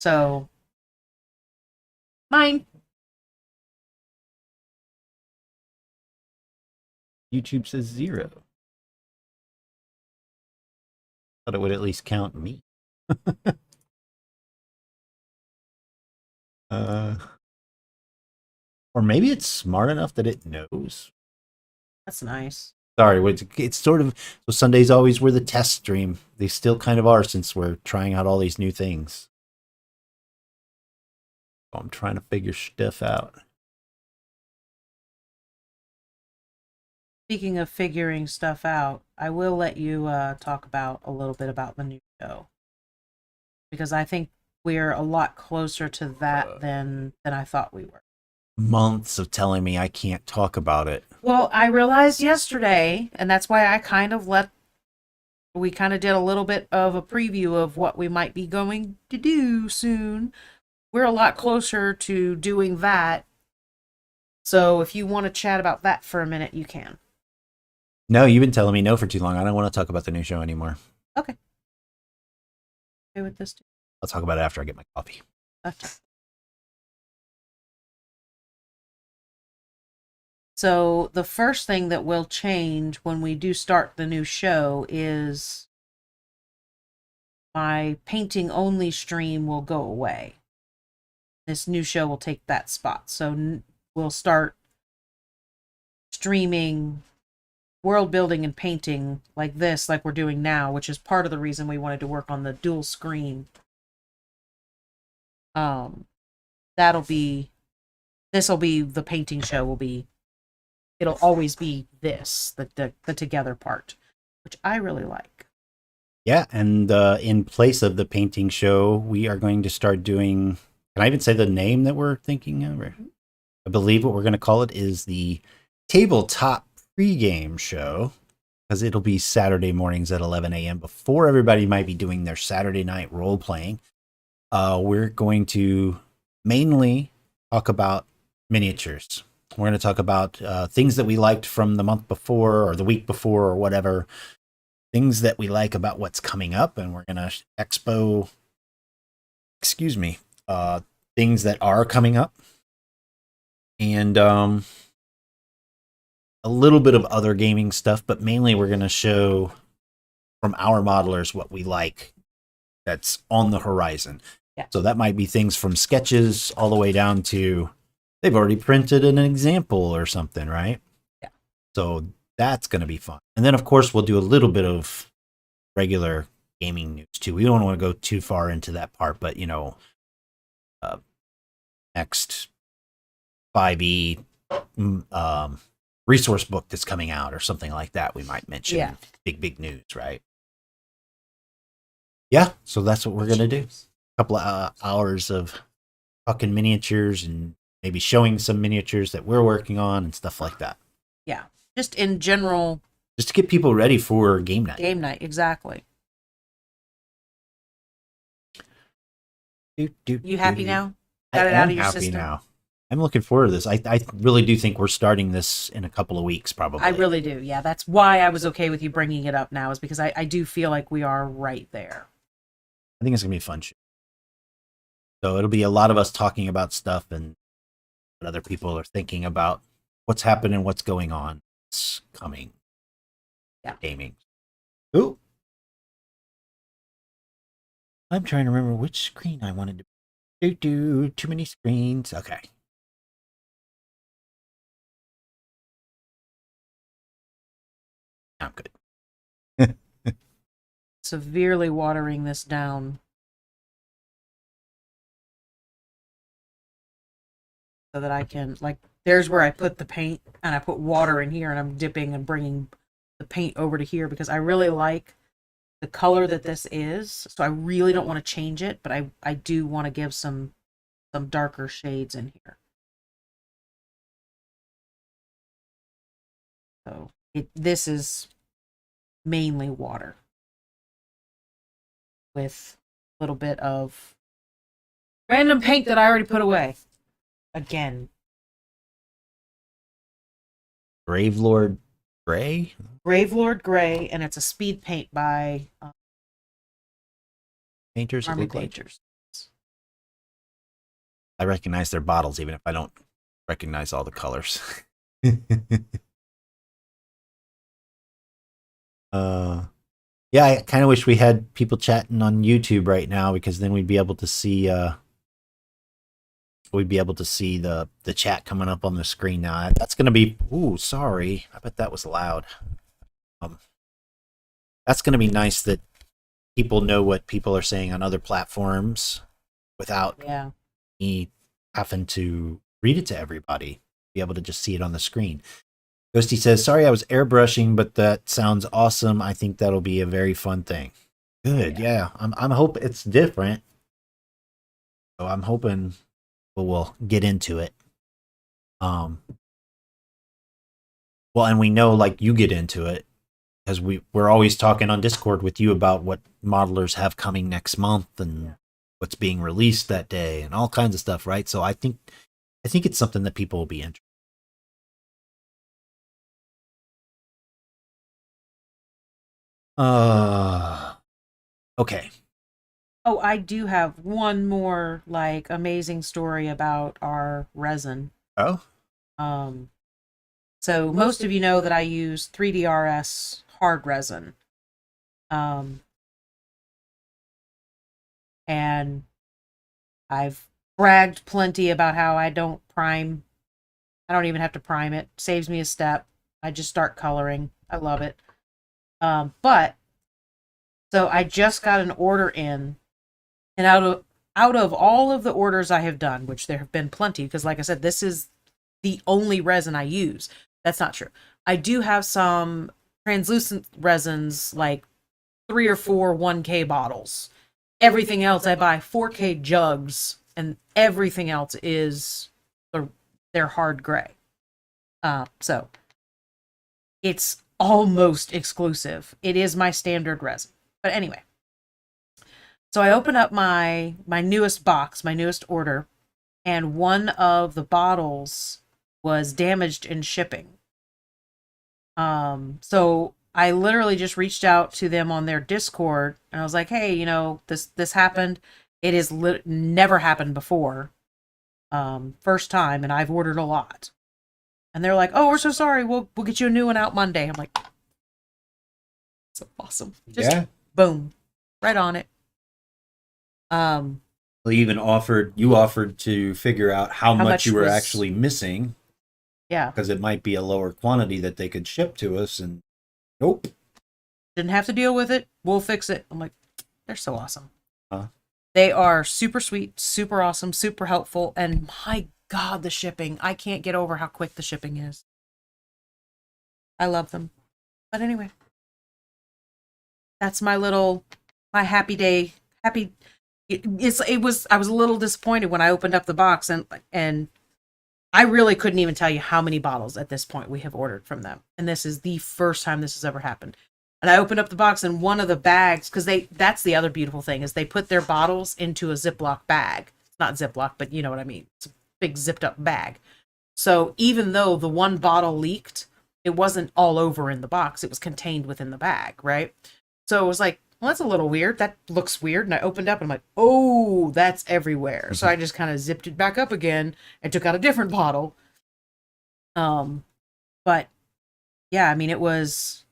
So mine. YouTube says 0. Thought it would at least count me. uh, or maybe it's smart enough that it knows. That's nice. Sorry, it's sort of, so Sunday's always were the test stream. They still kind of are, since we're trying out all these new things. So I'm trying to figure stuff out. Speaking of figuring stuff out, I will let you talk about a little bit about the new show, because I think we're a lot closer to that than I thought we were. Months of telling me I can't talk about it. Well, I realized yesterday, and that's why I we kind of did a little bit of a preview of what we might be going to do soon. We're a lot closer to doing that. So if you want to chat about that for a minute, you can. No, you've been telling me no for too long. I don't want to talk about the new show anymore. Okay. Okay with this too. I'll talk about it after I get my coffee. Okay. So the first thing that will change when we do start the new show is my painting only stream will go away. This new show will take that spot. So we'll start streaming world building and painting like this, like we're doing now, which is part of the reason we wanted to work on the dual screen. This'll be the painting show. It'll always be this, the together part, which I really like. Yeah, and in place of the painting show, we are going to start doing, can I even say the name that we're thinking of? I believe what we're going to call it is the Tabletop Pregame Show, because it'll be Saturday mornings at 11 a.m. before everybody might be doing their Saturday night role playing. We're going to mainly talk about miniatures. We're going to talk about things that we liked from the month before or the week before or whatever. Things that we like about what's coming up. And we're going to things that are coming up. And a little bit of other gaming stuff. But mainly we're going to show from our modelers what we like that's on the horizon. Yeah. So that might be things from sketches all the way down to they've already printed an example or something, right? Yeah. So that's going to be fun. And then, of course, we'll do a little bit of regular gaming news, too. We don't want to go too far into that part, but, next 5e resource book that's coming out or something like that, we might mention. Yeah. Big news, right? Yeah, so that's what we're going to do. A couple of hours of talking miniatures and maybe showing some miniatures that we're working on and stuff like that. Yeah. Just in general. Just to get people ready for game night. Game night, exactly. You happy now? Got it out of your system? Now. I'm looking forward to this. I really do think we're starting this in a couple of weeks, probably. I really do. Yeah, that's why I was okay with you bringing it up now, is because I do feel like we are right there. I think it's going to be a fun show. So it'll be a lot of us talking about stuff and what other people are thinking about what's happening, what's going on, what's coming. Yeah. Gaming. Ooh. I'm trying to remember which screen I wanted to do. Too many screens. Okay. I'm good. Severely watering this down so that I can, like, there's where I put the paint and I put water in here and I'm dipping and bringing the paint over to here because I really like the color that this is. So I really don't want to change it, but I do want to give some darker shades in here. So this is mainly water with a little bit of random paint that I already put away. Again, Gravelord Gray? Gravelord Gray, and it's a speed paint by Painters, it Army look like. Painters. I recognize their bottles, even if I don't recognize all the colors. Yeah, I kind of wish we had people chatting on YouTube right now, because then we'd be able to see the chat coming up on the screen now. That's gonna be, ooh, sorry. I bet that was loud. That's gonna be nice that people know what people are saying on other platforms without me having to read it to everybody. Be able to just see it on the screen. Ghosty says, sorry I was airbrushing, but that sounds awesome. I think that'll be a very fun thing. Good, yeah. I'm hoping it's different. So I'm hoping we'll get into it. Well, and we know, like, you get into it, because we're always talking on Discord with you about what modelers have coming next month and what's being released that day and all kinds of stuff, right? So I think it's something that people will be interested. Okay. Oh, I do have one more like amazing story about our resin. Oh. So most of you know that I use 3DRS hard resin. And I've bragged plenty about how I don't prime. I don't even have to prime it. Saves me a step. I just start coloring. I love it. But so I just got an order in, and out of all of the orders I have done, which there have been plenty, because like I said, this is the only resin I use. That's not true. I do have some translucent resins, like 3 or 4 1K bottles. Everything else I buy 4K jugs, and everything else is their hard gray. So it's almost exclusive. It is my standard resin. But anyway, so I open up my newest box, my newest order, and one of the bottles was damaged in shipping. So I literally just reached out to them on their Discord, and I was like, hey, you know, this happened. It has never happened before. First time, and I've ordered a lot. And they're like, oh, we're so sorry. We'll get you a new one out Monday. I'm like, so awesome. Just boom, right on it. Well, you offered to figure out how much you were actually missing. Yeah. Because it might be a lower quantity that they could ship to us, and nope. Didn't have to deal with it. We'll fix it. I'm like, they're so awesome. Huh? They are super sweet, super awesome, super helpful, and my God, the shipping. I can't get over how quick the shipping is. I love them. But anyway, that's my happy day. I was a little disappointed when I opened up the box, and I really couldn't even tell you how many bottles at this point we have ordered from them. And this is the first time this has ever happened. And I opened up the box, and one of the bags, because that's the other beautiful thing, is they put their bottles into a Ziploc bag. It's not Ziploc, but you know what I mean. It's a big zipped up bag. So even though the one bottle leaked, it wasn't all over in the box. It was contained within the bag, right? So it was like, well, that's a little weird. That looks weird. And I opened up, and I'm like, oh, that's everywhere. So I just kind of zipped it back up again and took out a different bottle. But yeah, I mean, it was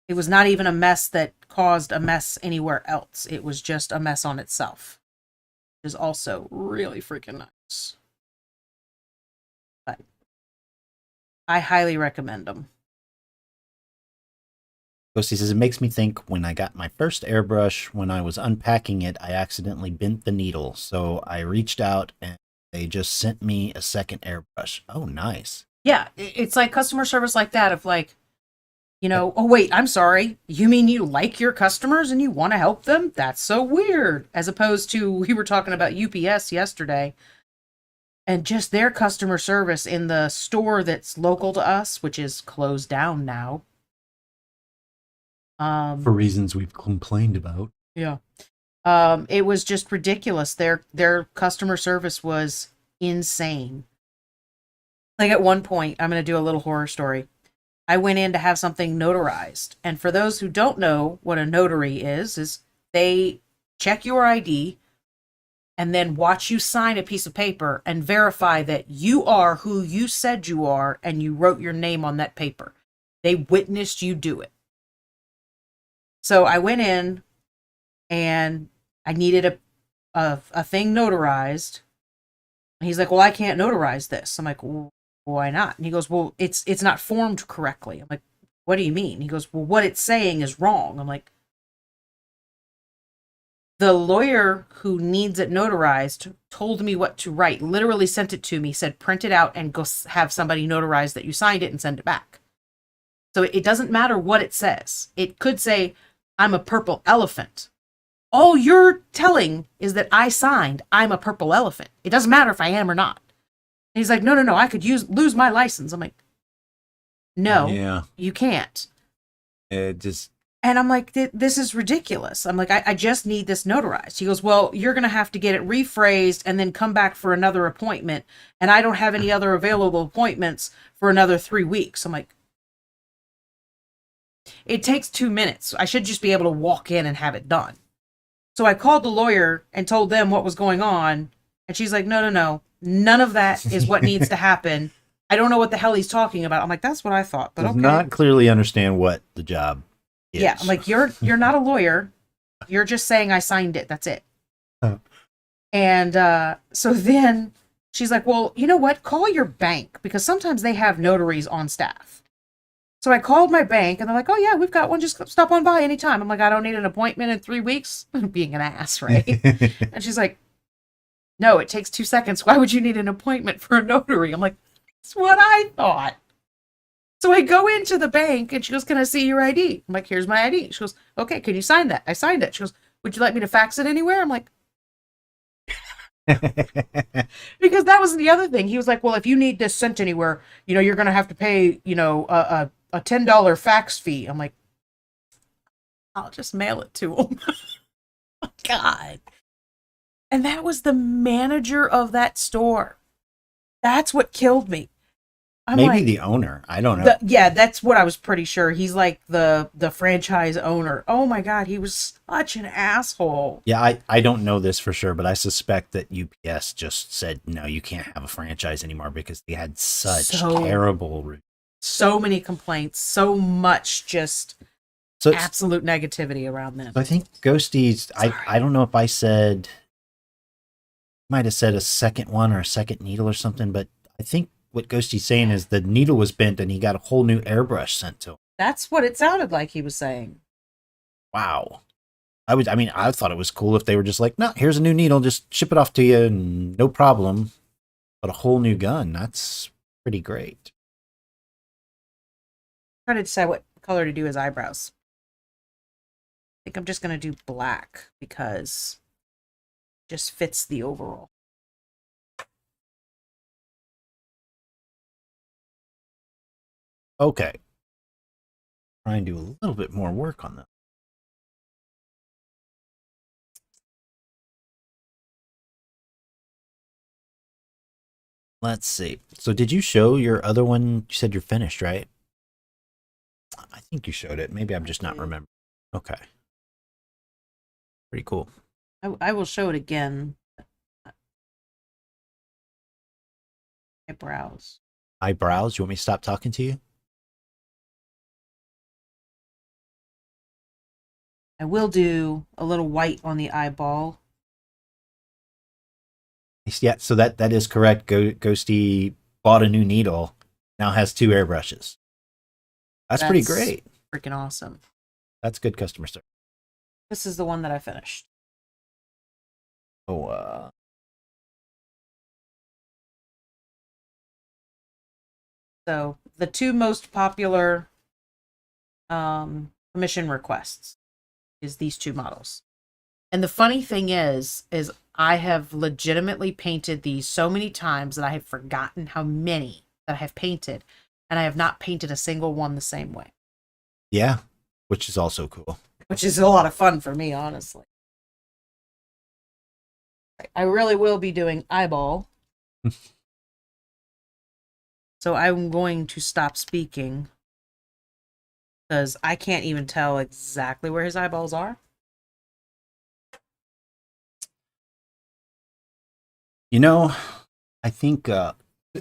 not even a mess that caused a mess anywhere else. It was just a mess on itself. Which is also really freaking nice. But I highly recommend them. Ghosty says, it makes me think when I got my first airbrush, when I was unpacking it, I accidentally bent the needle. So I reached out, and they just sent me a second airbrush. Oh, nice. Yeah, it's like customer service like that of like, you know, oh, wait, I'm sorry. You mean you like your customers and you want to help them? That's so weird. As opposed to, we were talking about UPS yesterday. And just their customer service in the store that's local to us, which is closed down now. For reasons we've complained about. Yeah. It was just ridiculous. Their customer service was insane. Like at one point, I'm going to do a little horror story. I went in to have something notarized. And for those who don't know what a notary is they check your ID and then watch you sign a piece of paper and verify that you are who you said you are and you wrote your name on that paper. They witnessed you do it. So I went in and I needed a thing notarized. And he's like, "Well, I can't notarize this." I'm like, "Well, why not?" And he goes, "Well, it's not formed correctly." I'm like, "What do you mean?" He goes, "Well, what it's saying is wrong." I'm like, "The lawyer who needs it notarized told me what to write, literally sent it to me, said print it out and go have somebody notarize that you signed it and send it back." So it doesn't matter what it says. It could say, "I'm a purple elephant." All you're telling is that I signed, "I'm a purple elephant." It doesn't matter if I am or not. And he's like, no, I could lose my license. I'm like, no, Yeah. you can't. It just. And I'm like, this is ridiculous. I'm like, I just need this notarized. He goes, "Well, you're going to have to get it rephrased and then come back for another appointment. And I don't have any other available appointments for another 3 weeks. I'm like, it takes 2 minutes. I should just be able to walk in and have it done. So I called the lawyer and told them what was going on. And she's like, no. None of that is what needs to happen. I don't know what the hell he's talking about. I'm like, that's what I thought, but does okay. not clearly understand what the job is. Yeah, I'm like, you're not a lawyer. You're just saying I signed it. That's it. Huh. And so then she's like, "Well, you know what? Call your bank because sometimes they have notaries on staff." So I called my bank and they're like, "Oh yeah, we've got one. Just stop on by anytime." I'm like, "I don't need an appointment in 3 weeks." Being an ass, right? And she's like, "No, it takes 2 seconds. Why would you need an appointment for a notary?" I'm like, "That's what I thought." So I go into the bank and she goes, "Can I see your ID?" I'm like, "Here's my ID." She goes, "Okay, can you sign that?" I signed it. She goes, "Would you like me to fax it anywhere?" I'm like, because that was the other thing. He was like, "Well, if you need this sent anywhere, you're going to have to pay, a $10 fax fee." I'm like, "I'll just mail it to him." God. And that was the manager of that store. That's what killed me. I'm Maybe like, the owner. I don't know. yeah, that's what I was pretty sure. He's like the franchise owner. Oh my God, he was such an asshole. Yeah, I don't know this for sure, but I suspect that UPS just said, no, you can't have a franchise anymore because they had such terrible. So many complaints, so much just absolute negativity around them. I think Ghosty's, I don't know if I said, might have said a second one or a second needle or something, but I think what Ghosty's saying is the needle was bent and he got a whole new airbrush sent to him. That's what it sounded like he was saying. Wow. I thought it was cool if they were just like, no, here's a new needle, just ship it off to you and no problem. But a whole new gun, that's pretty great. I'm trying to decide what color to do his eyebrows. I think I'm just going to do black because it just fits the overall. Okay. Try and do a little bit more work on that. Let's see. So did you show your other one? You said you're finished, right? I think you showed it. Maybe I'm just not remembering. Okay. Pretty cool. I will show it again. Eyebrows. Eyebrows? You want me to stop talking to you? I will do a little white on the eyeball. Yeah, so that is correct. Ghosty bought a new needle. Now has 2 airbrushes. That's pretty great. Freaking awesome. That's good customer service. This is the one that I finished. Oh, So the 2 most popular commission requests is these 2 models. And the funny thing is I have legitimately painted these so many times that I have forgotten how many that I have painted, and I have not painted a single one the same way, Yeah, which is also cool. which is a lot of fun for me, honestly. I really will be doing eyeball. So I'm going to stop speaking because I can't even tell exactly where his eyeballs are. You know, I think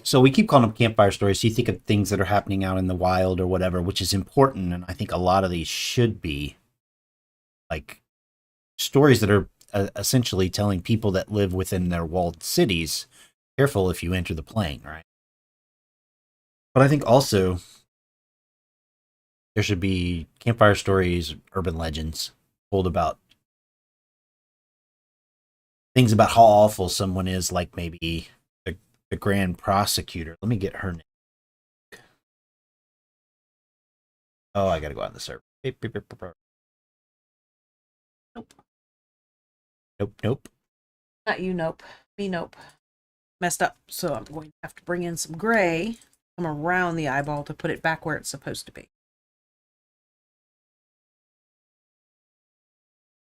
so. We keep calling them campfire stories. So you think of things that are happening out in the wild or whatever, which is important. And I think a lot of these should be like stories that are essentially telling people that live within their walled cities, careful if you enter the plane, right? But I think also there should be campfire stories, urban legends told about things about how awful someone is, like maybe the grand prosecutor. Let me get her name. Oh, I gotta go on the server. Nope. Nope, nope. Not you, nope. Me, nope. Messed up. So I'm going to have to bring in some gray, come around the eyeball to put it back where it's supposed to be.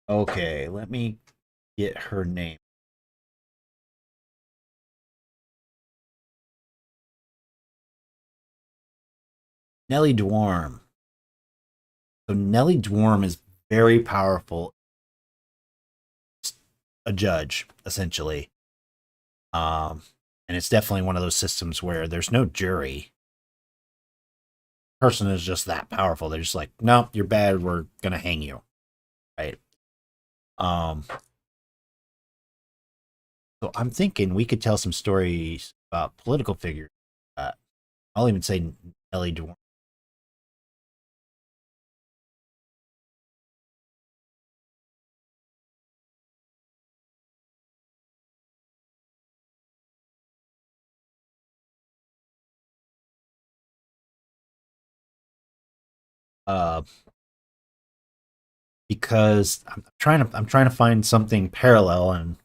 Okay, let me get her name. Nellie Dwarm. So Nellie Dwarm is very powerful. A judge, essentially. And it's definitely one of those systems where there's no jury. Person is just that powerful. They're just like, no, you're bad. We're gonna hang you, right? Um, so I'm thinking we could tell some stories about political figures. I'll even say Nellie Dwarm. Uh, because I'm trying to find something parallel, and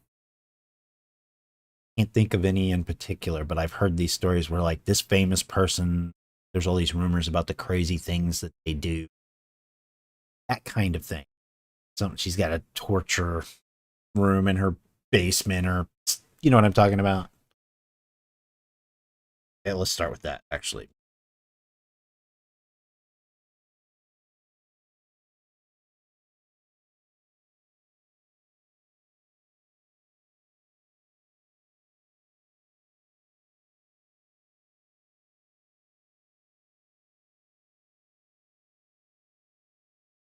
can't think of any in particular, but I've heard these stories where like this famous person, there's all these rumors about the crazy things that they do, that kind of thing. So she's got a torture room in her basement, or you know what I'm talking about. Yeah, let's start with that actually.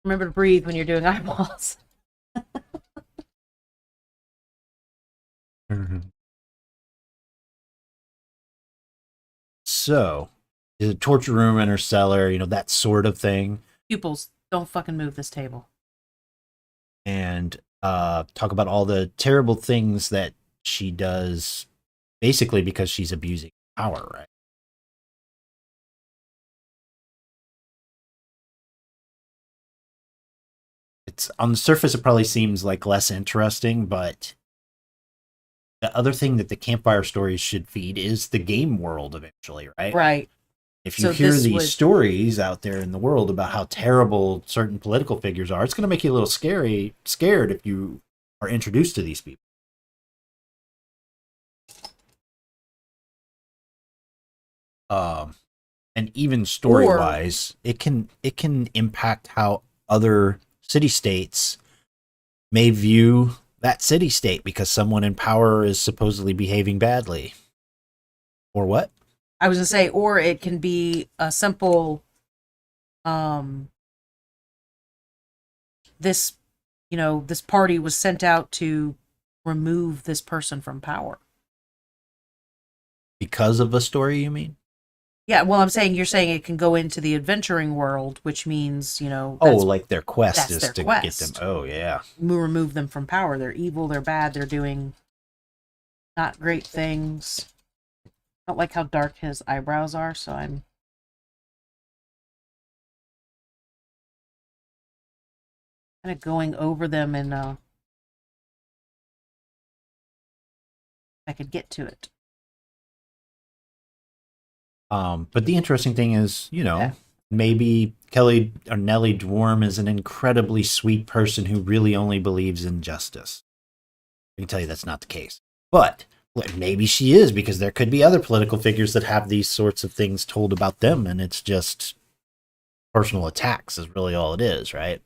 Remember to breathe when you're doing eyeballs. Mhm. So, is a torture room in her cellar, that sort of thing, Pupils, don't fucking move this table. and talk about all the terrible things that she does, basically because she's abusing power, right? It's on the surface, it probably seems like less interesting, but the other thing that the campfire stories should feed is the game world eventually, right? Right. If you So hear this these was stories out there in the world about how terrible certain political figures are, it's going to make you a little scared if you are introduced to these people. Um, and even story or wise, it can impact how other city states may view that city state because someone in power is supposedly behaving badly. Or what? I was gonna say, or it can be a simple um this this party was sent out to remove this person from power. Because of a story, you mean? Yeah, well, I'm saying you're saying it can go into the adventuring world, which means, Oh, like their quest that's is their to get them. quest. Oh, yeah. Remove them from power. They're evil, they're bad, they're doing not great things. I don't like how dark his eyebrows are, so I'm kind of going over them and I could get to it. But the interesting thing is, Yeah. maybe Kelly or Nellie Dworm is an incredibly sweet person who really only believes in justice. I can tell you that's not the case. But maybe she is, because there could be other political figures that have these sorts of things told about them, and it's just personal attacks is really all it is, right?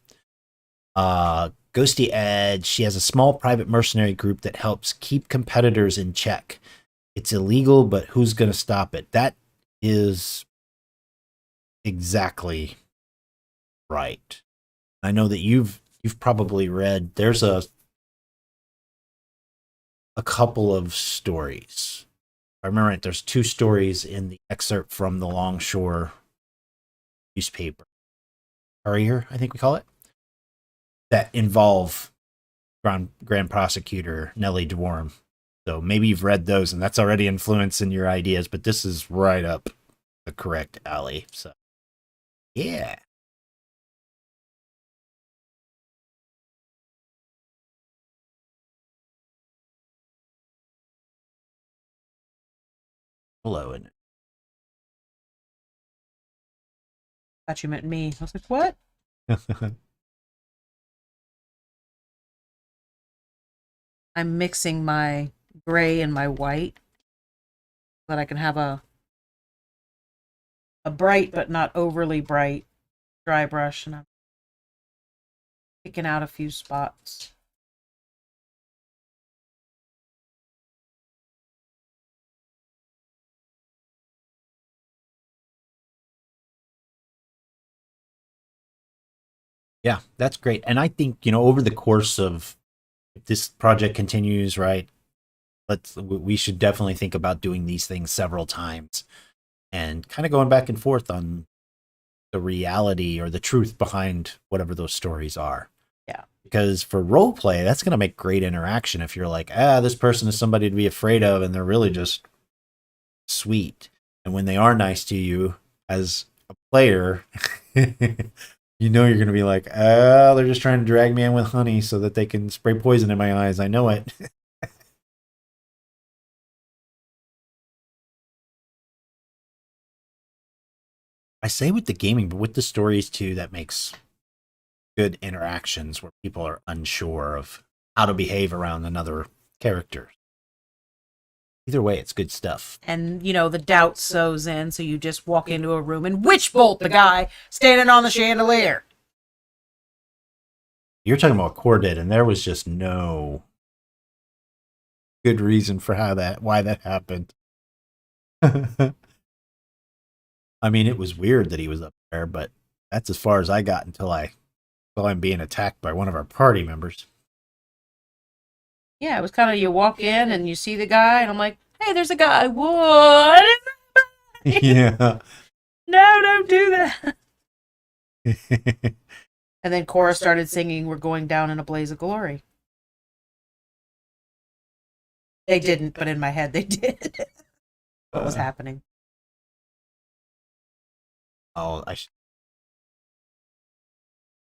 Ghosty Edge, she has a small private mercenary group that helps keep competitors in check. It's illegal, but who's going to stop it? That is exactly right. I know that you've probably read, there's a couple of stories. I remember it, there's 2 stories in the excerpt from the Longshore newspaper, Courier, I think we call it, that involve Grand Prosecutor Nellie Dworm. So maybe you've read those and that's already influencing your ideas, but this is right up the correct alley. So, yeah. Hello, and Thought you meant me. I was like, what? I'm mixing my gray and my white so that I can have a bright but not overly bright dry brush, and I'm picking out a few spots. Yeah, that's great. And I think, over the course of, if this project continues, right, we should definitely think about doing these things several times and kind of going back and forth on the reality or the truth behind whatever those stories are. Yeah. Because for role play, that's going to make great interaction if you're like, this person is somebody to be afraid of, and they're really just sweet. And when they are nice to you as a player, you're going to be like, they're just trying to drag me in with honey so that they can spray poison in my eyes. I know it. I say with the gaming, but with the stories too, that makes good interactions where people are unsure of how to behave around another character. Either way, it's good stuff. And, the doubt sows in, so you just walk into a room and witch bolt the guy standing on the chandelier. You're talking about Corded, and there was just no good reason for why that happened. I mean, it was weird that he was up there, but that's as far as I got until I saw him being attacked by one of our party members. Yeah, it was kind of, you walk in and you see the guy, and I'm like, hey, there's a guy. What is that? Yeah. No, don't do that. And then Cora started singing, "We're going down in a blaze of glory." They didn't, but in my head they did. What was happening? Oh,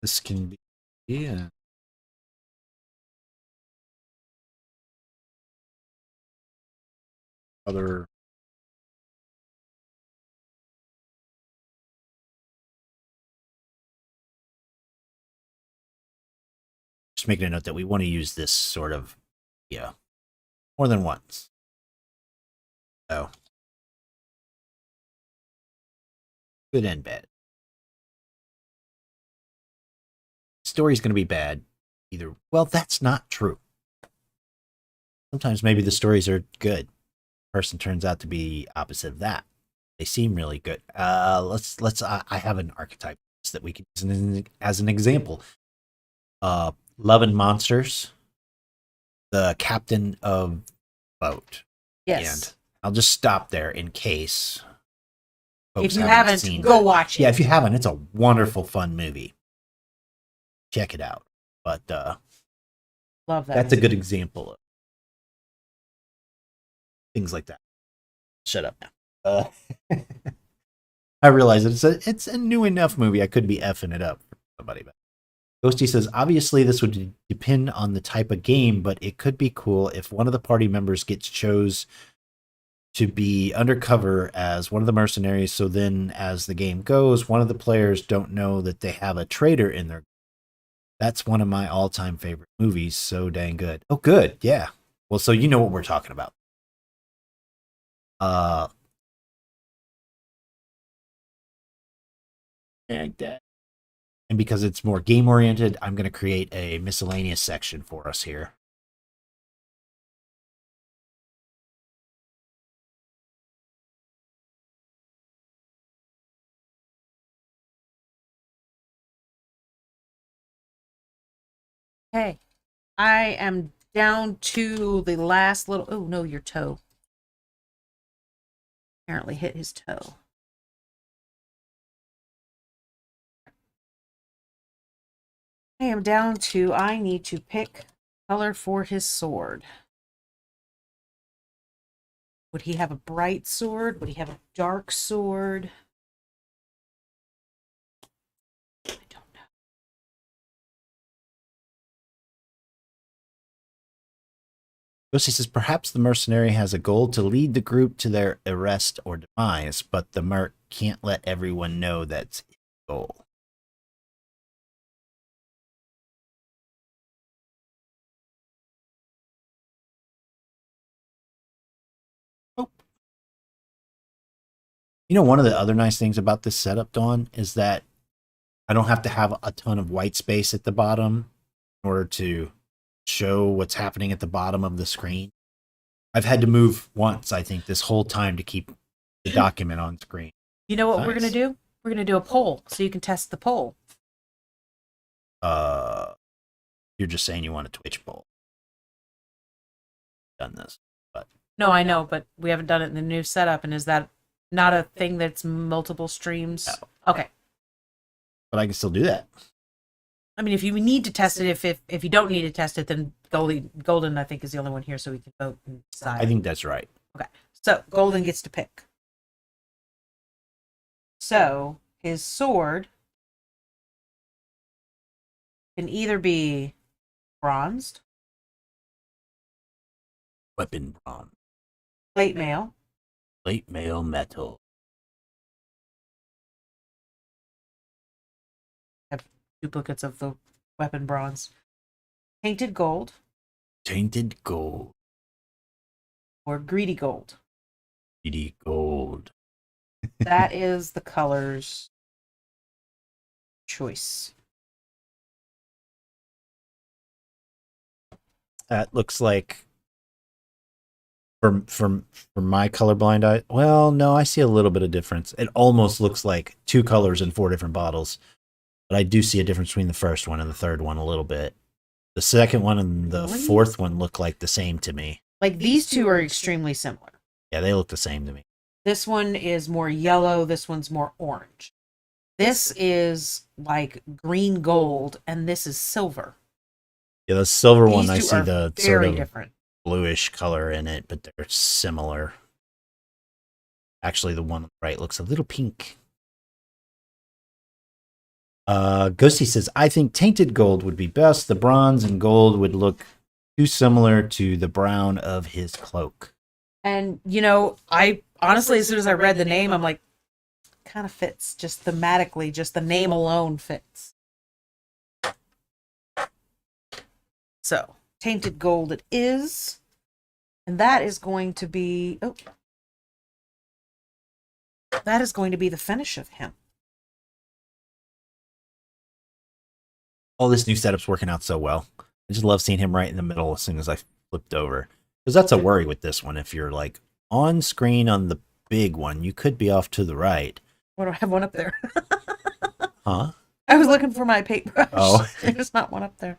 this can be, yeah. Other, just making a note that we want to use this sort of, yeah, more than once. So, good and bad. Story's going to be bad either. Well, that's not true. Sometimes maybe the stories are good. Person turns out to be opposite of that. They seem really good. Let's. I have an archetype that we can use as an example. Love and Monsters, the captain of boat. Yes. And I'll just stop there in case if you haven't, go watch it. Yeah, if you haven't, it's a wonderful, fun movie. Check it out. But love that. That's a good example of things like that. Shut up now. I realize it's a new enough movie. I could be effing it up for somebody, but Ghosty says, obviously this would depend on the type of game, but it could be cool if one of the party members gets chose to be undercover as one of the mercenaries. So then as the game goes, one of the players don't know that they have a traitor in their. That's one of my all-time favorite movies. So dang good. Oh, good. Yeah. Well, so you know what we're talking about. Like that. And because it's more game oriented, I'm going to create a miscellaneous section for us here. Hey, I am down to the last little. Oh, no, your toe. Apparently hit his toe. I am down to, I need to pick color for his sword. Would he have a bright sword? Would he have a dark sword? I don't know. Ghosty says, perhaps the mercenary has a goal to lead the group to their arrest or demise, but the merc can't let everyone know that's his goal. Oh. You know, one of the other nice things about this setup, Dawn, is that I don't have to have a ton of white space at the bottom in order to show what's happening at the bottom of the screen. I've had to move once, I think, this whole time to keep the document on screen. You know what we're going to do? We're going to do a poll so you can test the poll. You're just saying you want a Twitch poll. Done this, but no, I know, but we haven't done it in the new setup. And is that not a thing that's multiple streams? No. Okay. But I can still do that. I mean, if you need to test it, if you don't need to test it, then Golden, I think, is the only one here, so we can vote and decide. I think that's right. Okay. So Golden gets to pick. So his sword can either be bronzed, Weapon bronze, plate mail, plate mail metal, have duplicates of the weapon bronze, painted gold, tainted gold, or greedy gold. greedy gold. That is the color's choice. That looks like from my colorblind eye. Well, no, I see a little bit of difference. It almost looks like two colors in four different bottles, but I do see a difference between the first one and the third one a little bit. The second one and the fourth one look like the same to me. Like these two are extremely similar. Yeah, they look the same to me. This one is more yellow. This one's more orange. This is like green gold, and this is silver. Yeah, the silver These one, I two see are the very sort of different. bluish color in it, but they're similar. Actually, the one on the right looks a little pink. Ghosty says, I think tainted gold would be best. The bronze and gold would look too similar to the brown of his cloak. And, you know, I honestly, as soon as I read the name, I'm like, kind of fits just thematically, just the name alone fits. So, tainted gold it is. And that is going to be, that is going to be the finish of him. All this new setup's working out so well. I just love seeing him right in the middle as soon as I flipped over. Because that's a worry with this one. If you're like on screen on the big one, you could be off to the right. What do I have one up there? Huh? I was looking for my paintbrush. Oh. There's not one up there.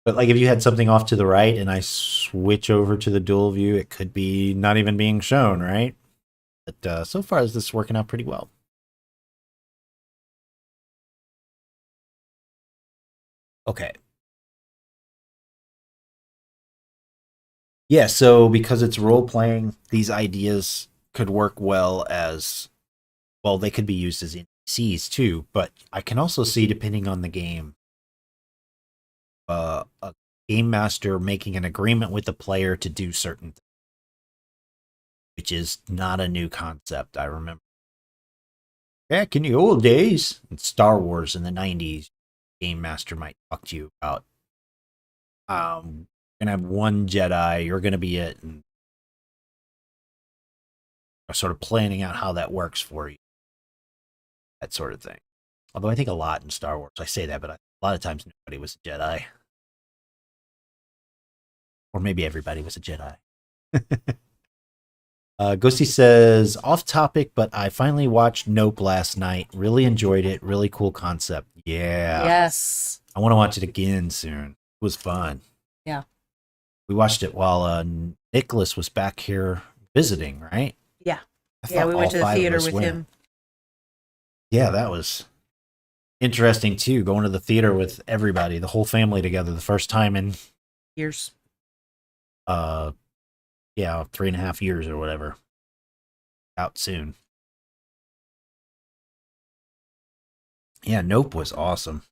But like if you had something off to the right and I switch over to the dual view, it could be not even being shown, right? But so far, this is working out pretty well. Okay. Yeah, so because it's role playing, these ideas could work well as well. They could be used as NPCs too, but I can also see, depending on the game, a game master making an agreement with the player to do certain things, which is not a new concept. I remember back in the old days in Star Wars in the 90s, game master might talk to you about gonna have one Jedi, you're gonna be it, and sort of planning out how that works for you, that sort of thing. Although I think a lot in Star Wars, I say that, but a lot of times nobody was a Jedi, or maybe everybody was a Jedi. Ghosty says, off topic, but I finally watched Nope last night. Really enjoyed it. Really cool concept. Yeah. Yes. I want to watch it again soon. It was fun. Yeah. We watched it while Nicholas was back here visiting, right? Yeah. I Yeah, we went to the all five of theater us with went. him. Yeah, that was interesting too. Going to the theater with everybody, the whole family together, the first time in Years. 3.5 years or whatever. Out soon. Yeah, Nope was awesome.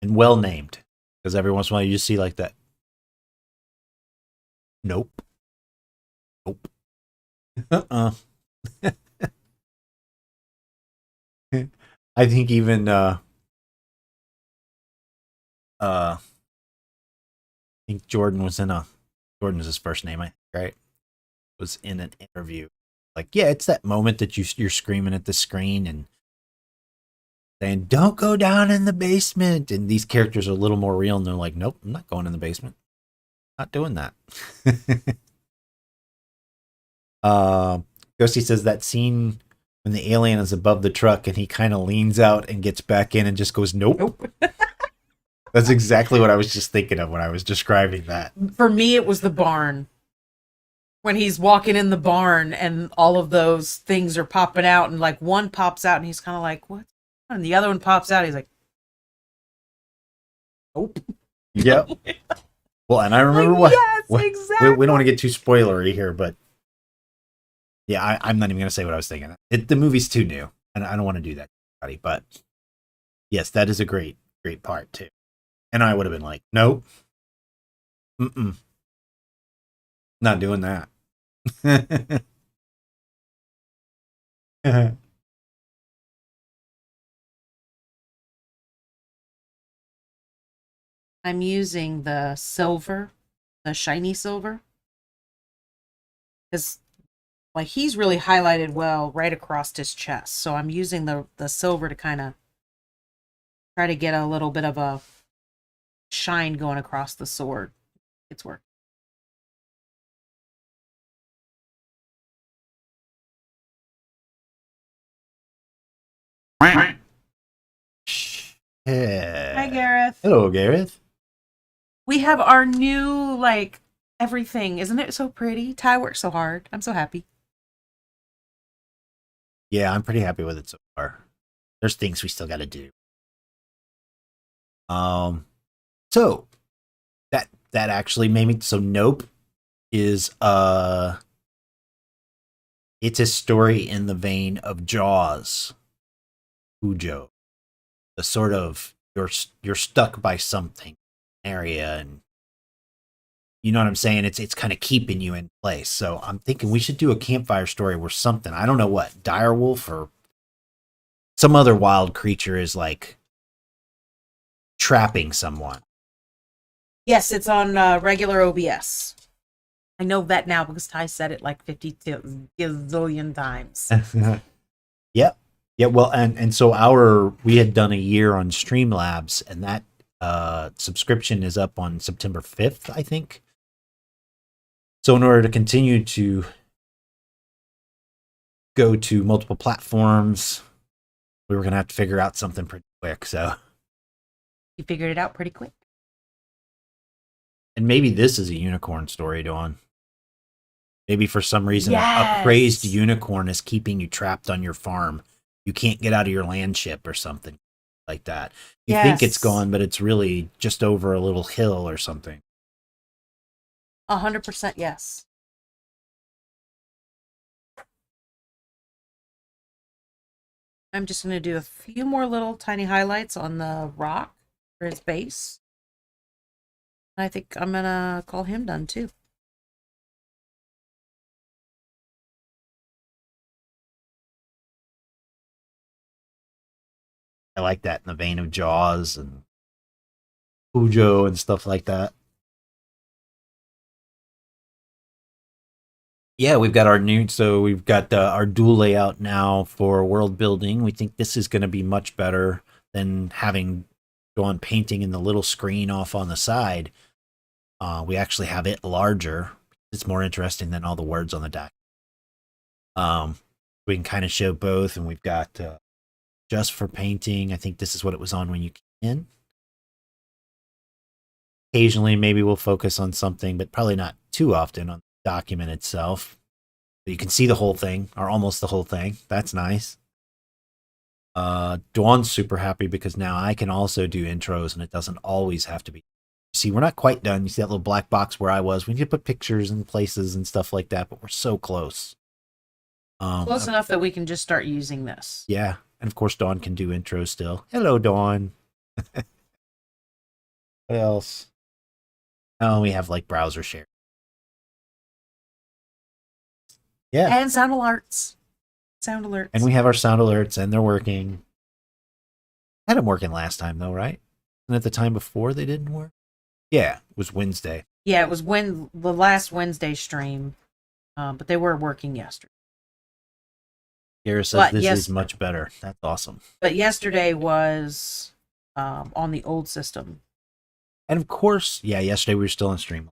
And well named. Because every once in a while you just see like that. Nope. Nope. Uh-uh. I think even I think Jordan was in a Jordan is his first name, I think, right? Was in an interview. Like, yeah, it's that moment that you're screaming at the screen and saying, "Don't go down in the basement." And these characters are a little more real, and they're like, "Nope, I'm not going in the basement. Not doing that." uh, Ghosty says that scene when the alien is above the truck and he kind of leans out and gets back in and just goes, "Nope." Nope. That's exactly what I was just thinking of when I was describing that. For me, it was the barn. When he's walking in the barn and all of those things are popping out, and like one pops out and he's kind of like, what? And the other one pops out. He's like, nope. Yep. Well, and I remember Like, yes, exactly. we don't want to get too spoilery here, but yeah, I'm not even going to say what I was thinking. The movie's too new, and I don't want to do that to anybody, but yes, that is a great part too. And I would have been like, nope, not doing that. I'm using the silver, the shiny silver, because like he's really highlighted well right across his chest. So I'm using the silver to kind of try to get a little bit of a shine going across the sword. It's working. Yeah. Hi, Gareth. Hello, Gareth. We have our new, like, everything. Isn't it so pretty? Ty worked so hard. I'm so happy. Yeah, I'm pretty happy with it so far. There's things we still got to do. So that actually made me so Nope is it's a story in the vein of Jaws. Cujo. The sort of you're stuck by something area, and you know what I'm saying? It's kind of keeping you in place. So I'm thinking we should do a campfire story where something, I don't know what, direwolf or some other wild creature is like trapping someone. Yes, it's on regular OBS. I know that now because Ty said it like 50 gazillion times. Yep. Yeah, well, and so we had done a year on Streamlabs, and that subscription is up on September 5th, I think. So in order to continue to go to multiple platforms, we were going to have to figure out something pretty quick. So, You figured it out pretty quick. and maybe this is a unicorn story, Dawn. Maybe for some reason Yes. a crazed unicorn is keeping you trapped on your farm. You can't get out of your landship or something like that. You think it's Yes. gone, but it's really just over a little hill or something. 100% yes. I'm just going to do a few more little tiny highlights on the rock for his base. I think I'm going to call him done too. I like that in the vein of Jaws and Cujo and stuff like that. Yeah, we've got we've got our dual layout now for world building. We think this is going to be much better than having gone painting in the little screen off on the side. We actually have it larger. It's more interesting than all the words on the doc. We can kind of show both, and we've got just for painting. I think this is what it was on when you came in. Occasionally, maybe we'll focus on something, but probably not too often on the document itself. You can see the whole thing, or almost the whole thing. That's nice. Dawn's super happy because now I can also do intros, and it doesn't always have to be. See, we're not quite done. You see that little black box where I was? We need to put pictures and places and stuff like that, but we're so close. Close enough that we can just start using this. Yeah, and of course Dawn can do intros still. Hello, Dawn. What else? Oh, we have like browser share. Yeah. And sound alerts. Sound alerts. And we have our sound alerts, and they're working. Had them working last time, though, right? And at the time before, they didn't work? Yeah, it was Wednesday. Yeah, it was the last Wednesday stream, but they were working yesterday. Kara says this is much better. That's awesome. But yesterday was on the old system. And of course, yeah, yesterday we were still on stream.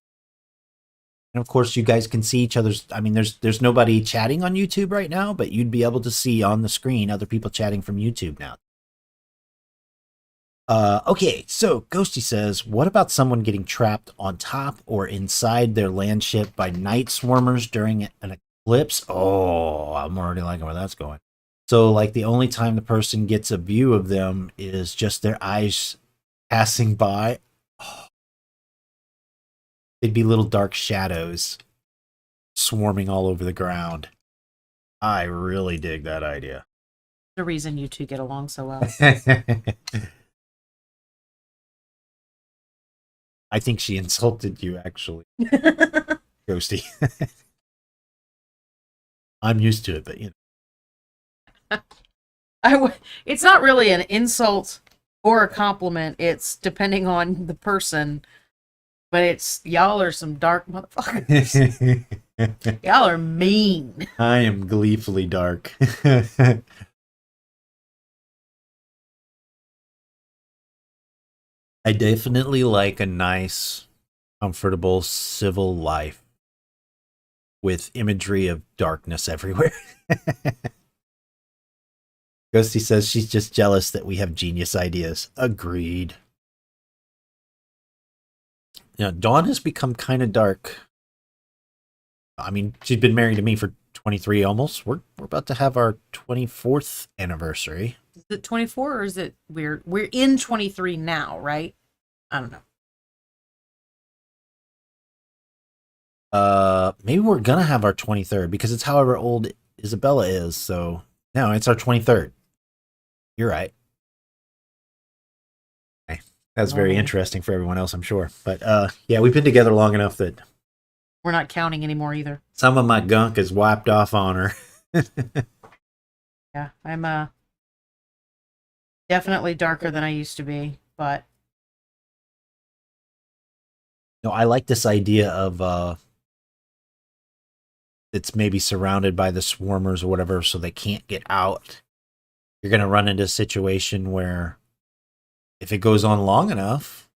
And of course, you guys can see each other's. I mean, there's nobody chatting on YouTube right now, but you'd be able to see on the screen other people chatting from YouTube now. Okay, so Ghosty says, what about someone getting trapped on top or inside their land ship by night swarmers during an eclipse? Oh, I'm already liking where that's going. So, like, the only time the person gets a view of them is just their eyes passing by. Oh. They'd be little dark shadows swarming all over the ground. I really dig that idea. The reason you two get along so well. I think she insulted you, actually. Ghosty. I'm used to it, but you know. It's not really an insult or a compliment. It's depending on the person. But it's, y'all are some dark motherfuckers. Y'all are mean. I am gleefully dark. I definitely like a nice, comfortable, civil life with imagery of darkness everywhere. Ghosty says she's just jealous that we have genius ideas. Agreed. Yeah, Dawn has become kind of dark. I mean, she's been married to me for 23 almost. We're about to have our 24th anniversary. Is it 24 or is it we're in 23 now, right? I don't know. Maybe we're gonna have our 23rd because it's however old Isabella is. So no, it's our 23rd. You're right. Okay. That's very interesting for everyone else, I'm sure. But yeah, we've been together long enough that we're not counting anymore either. Some of my gunk is wiped off on her. Yeah, I'm definitely darker than I used to be, but no, I like this idea of it's maybe surrounded by the swarmers or whatever, so they can't get out. You're going to run into a situation where if it goes on long enough,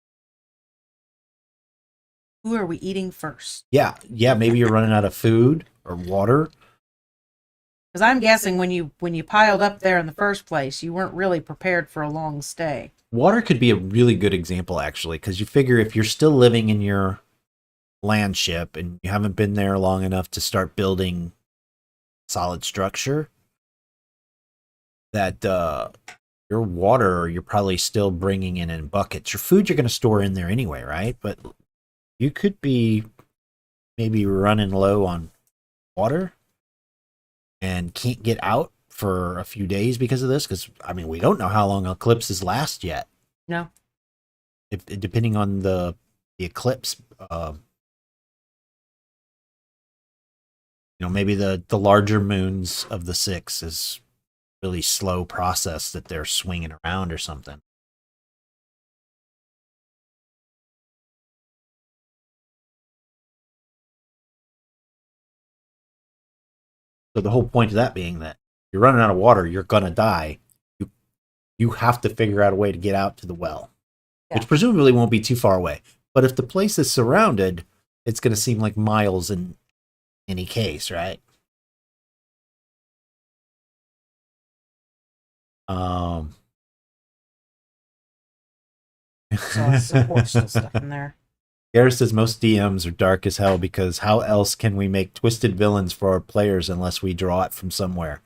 who are we eating first? Yeah, maybe you're running out of food or water. Because I'm guessing when you piled up there in the first place, you weren't really prepared for a long stay. Water could be a really good example, actually, because you figure if you're still living in your land ship and you haven't been there long enough to start building solid structure, that your water you're probably still bringing in buckets. Your food you're going to store in there anyway, right? But you could be maybe running low on water and can't get out for a few days because of this. Because I mean, we don't know how long eclipses last yet. No. If depending on the eclipse, maybe the larger moons of the 6 is really slow process that they're swinging around or something. So the whole point of that being that you're running out of water, you're gonna die. You have to figure out a way to get out to the well, which presumably won't be too far away. But if the place is surrounded, it's gonna seem like miles in any case, right? So lots of support still stuff in there. Gareth says most DMs are dark as hell because how else can we make twisted villains for our players unless we draw it from somewhere?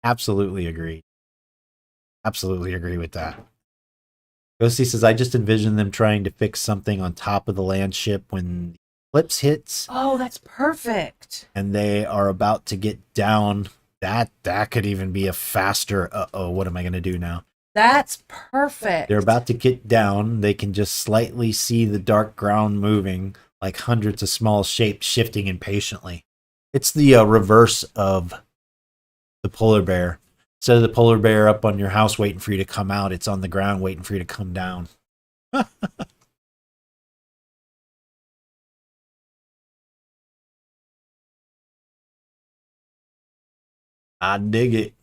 Absolutely agree. Absolutely agree with that. Ghosty says, I just envision them trying to fix something on top of the land ship when the eclipse hits. Oh, that's perfect. And they are about to get down. That could even be a faster, what am I going to do now? That's perfect. They're about to get down. They can just slightly see the dark ground moving, like hundreds of small shapes shifting impatiently. It's the reverse of the polar bear. Instead of the polar bear up on your house waiting for you to come out, it's on the ground waiting for you to come down. I dig it.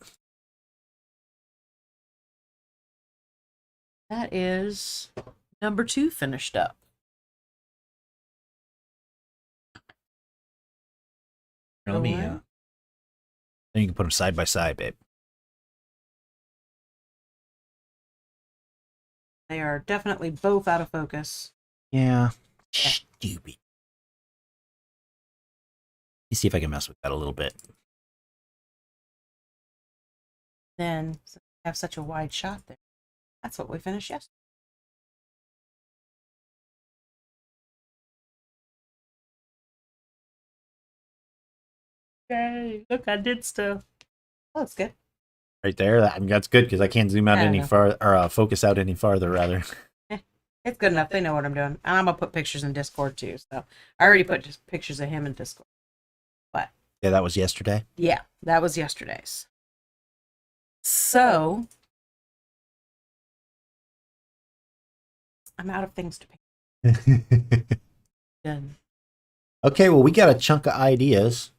That is number 2 finished up. Let me, then you can put them side by side, babe. They are definitely both out of focus. Yeah. Stupid. Let me see if I can mess with that a little bit. Then have such a wide shot there. That's what we finished yesterday. Okay, look, I did stuff. Oh, that's good. Right there, I mean, that's good because I can't zoom out any farther, or focus out any farther, rather. It's good enough. They know what I'm doing. And I'm going to put pictures in Discord, too. So I already put just pictures of him in Discord. But yeah, that was yesterday? Yeah, that was yesterday's. So I'm out of things to paint. Done. Okay, well, we got a chunk of ideas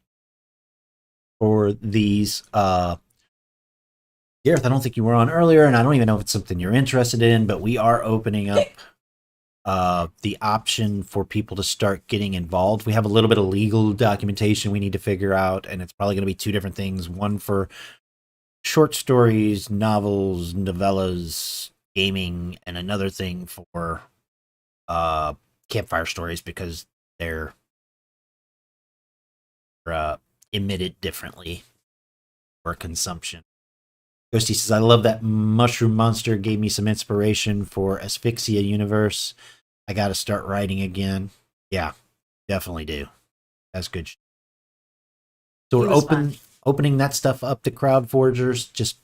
for these. Gareth, I don't think you were on earlier, and I don't even know if it's something you're interested in, but we are opening up the option for people to start getting involved. We have a little bit of legal documentation we need to figure out, and it's probably going to be 2 different things. One for short stories, novels, novellas, gaming, and another thing for campfire stories because they're emitted differently for consumption. Ghosty says, I love that Mushroom Monster gave me some inspiration for Asphyxia Universe. I got to start writing again. Yeah, definitely do. That's good. So we're opening that stuff up to crowd forgers. Just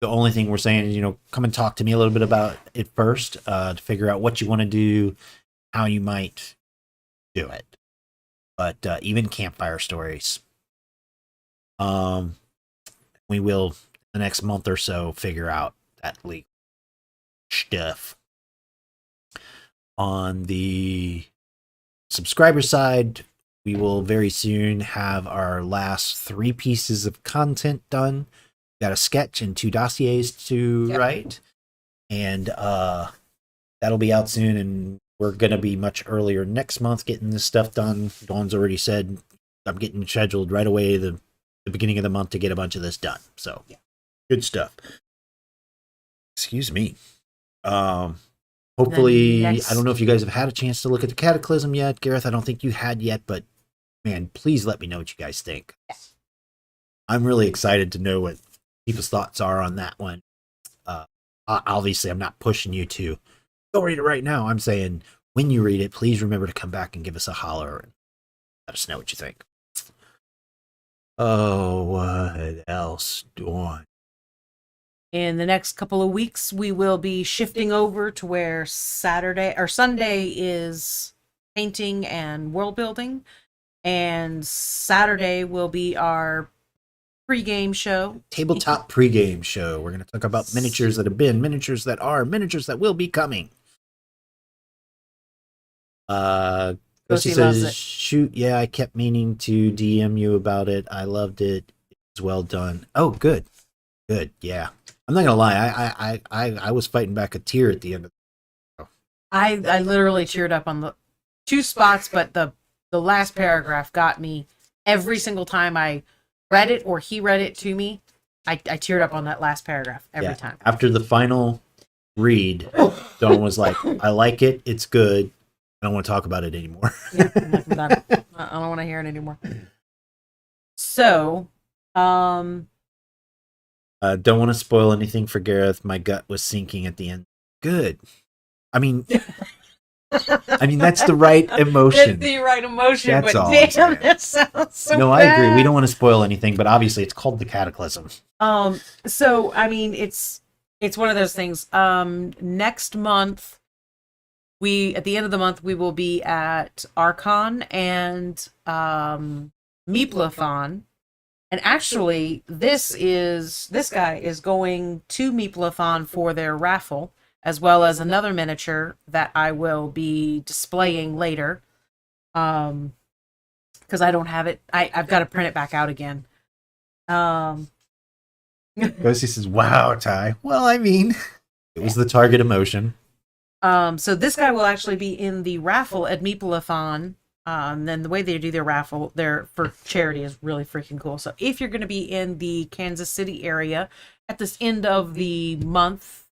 the only thing we're saying is, come and talk to me a little bit about it first to figure out what you want to do, how you might do it. But even campfire stories. We will the next month or so figure out that legal stuff. On the subscriber side, we will very soon have our last 3 pieces of content done. Got a sketch and 2 dossiers to write, and that'll be out soon, and we're going to be much earlier next month getting this stuff done. Dawn's already said I'm getting scheduled right away the beginning of the month to get a bunch of this done. So good stuff. Excuse me. Hopefully, I don't know if you guys have had a chance to look at the Cataclysm yet. Gareth, I don't think you had yet, but man, please let me know what you guys think. I'm really excited to know what people's thoughts are on that one. Obviously, I'm not pushing you to go read it right now. I'm saying when you read it, please remember to come back and give us a holler and let us know what you think. Oh, what else, Dawn? In the next couple of weeks, we will be shifting over to where Saturday or Sunday is painting and world building, and Saturday will be our pregame show. Tabletop pregame show. We're going to talk about miniatures that have been, miniatures that are, miniatures that will be coming. Ghosty says, shoot, yeah, I kept meaning to DM you about it. I loved it. It's well done. Oh, good. Good, yeah. I'm not gonna lie, I was fighting back a tear at the end of the show. I literally teared up on the 2 spots, but the last paragraph got me every single time I read it or he read it to me. I teared up on that last paragraph every time. After the final read, Dawn was like, I like it, it's good. I don't want to talk about it anymore. Yeah, I'm done. I don't want to hear it anymore. So, don't want to spoil anything for Gareth. My gut was sinking at the end. Good. I mean, that's the right emotion. That's the right emotion. That's but all. Damn, that sounds so No, bad. I agree. We don't want to spoil anything, but obviously it's called the Cataclysm. So I mean, it's one of those things. Next month, at the end of the month, we will be at Archon and Meeplathon. And actually, this guy is going to Meeplathon for their raffle, as well as another miniature that I will be displaying later. Because I don't have it. I've got to print it back out again. Ghosty says, wow, Ty. Well, I mean, it was the target emotion. So this guy will actually be in the raffle at Meeplathon. Then the way they do their raffle there for charity is really freaking cool. So if you're going to be in the Kansas City area at this end of the month,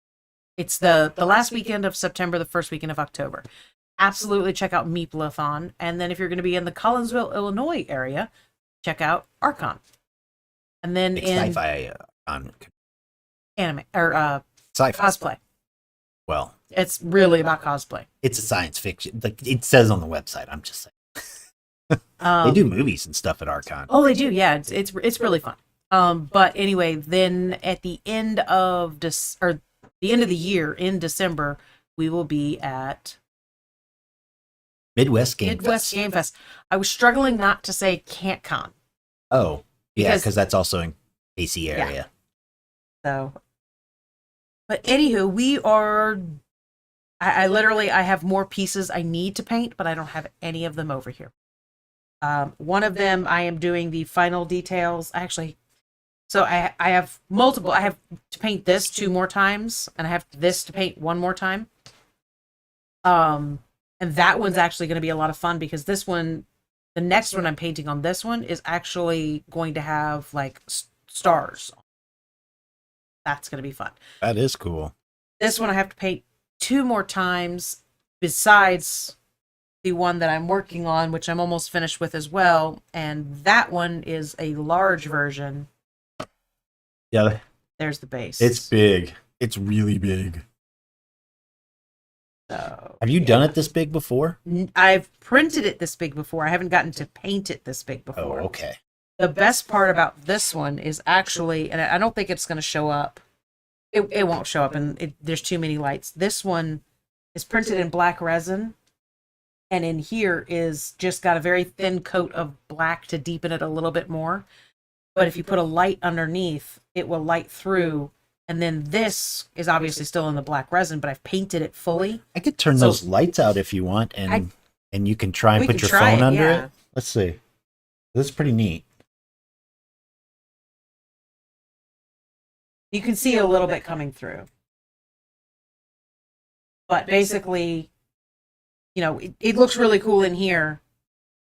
it's the last weekend of September, the first weekend of October. Absolutely check out Meeplathon. And then if you're going to be in the Collinsville, Illinois area, check out Archon. And then it's in sci-fi on anime or sci-fi cosplay. Well, it's really about cosplay. It's a science fiction. Like it says on the website. I'm just saying. They do movies and stuff at Archon. Oh, they do. Yeah, it's really fun. But anyway, then at the end of the end of the year in December, we will be at Midwest Game Fest. I was struggling not to say CantCon. Oh, yeah, because that's also in AC area. Yeah. So, but anywho, we are. I literally have more pieces I need to paint, but I don't have any of them over here. One of them I am doing the final details. So I have multiple. I have to paint this 2 more times, and I have this to paint 1 more time. And that one's actually going to be a lot of fun because this one, the next one I'm painting on this one is actually going to have like stars. That's going to be fun. That is cool. This one I have to paint 2 more times besides the one that I'm working on, which I'm almost finished with as well. And that one is a large version. Yeah. There's the base. It's big. It's really big. So, have you done it this big before? I've printed it this big before. I haven't gotten to paint it this big before. Oh, okay. The best part about this one is actually, and I don't think it's going to show up. It won't show up, and there's too many lights. This one is printed in black resin, and in here is just got a very thin coat of black to deepen it a little bit more. But if you put a light underneath, it will light through. And then this is obviously still in the black resin, but I've painted it fully. I could turn those lights out if you want, and you can try and put your phone under it. Let's see. This is pretty neat. You can see a little bit coming through. But basically, it looks really cool in here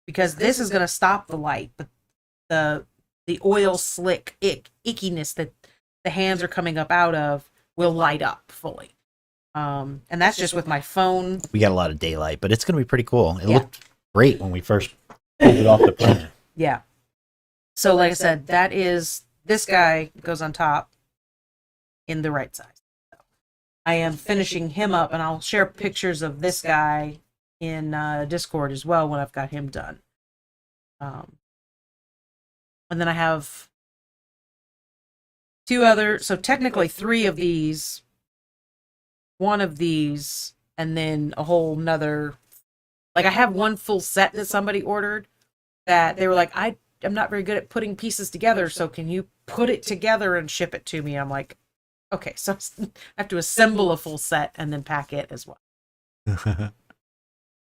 because this is going to stop the light, but the oil slick ickiness that the hands are coming up out of will light up fully. And that's just with my phone. We got a lot of daylight, but it's going to be pretty cool. It looked great when we first pulled it off the print. Yeah. So like I said, this guy goes on top in the right size. I am finishing him up, and I'll share pictures of this guy in Discord as well when I've got him done. And then I have two other, so technically three of these, one of these, and then a whole nother. Like I have one full set that somebody ordered that they were like, I'm not very good at putting pieces together, so can you put it together and ship it to me? I'm like, okay, so I have to assemble a full set and then pack it as well.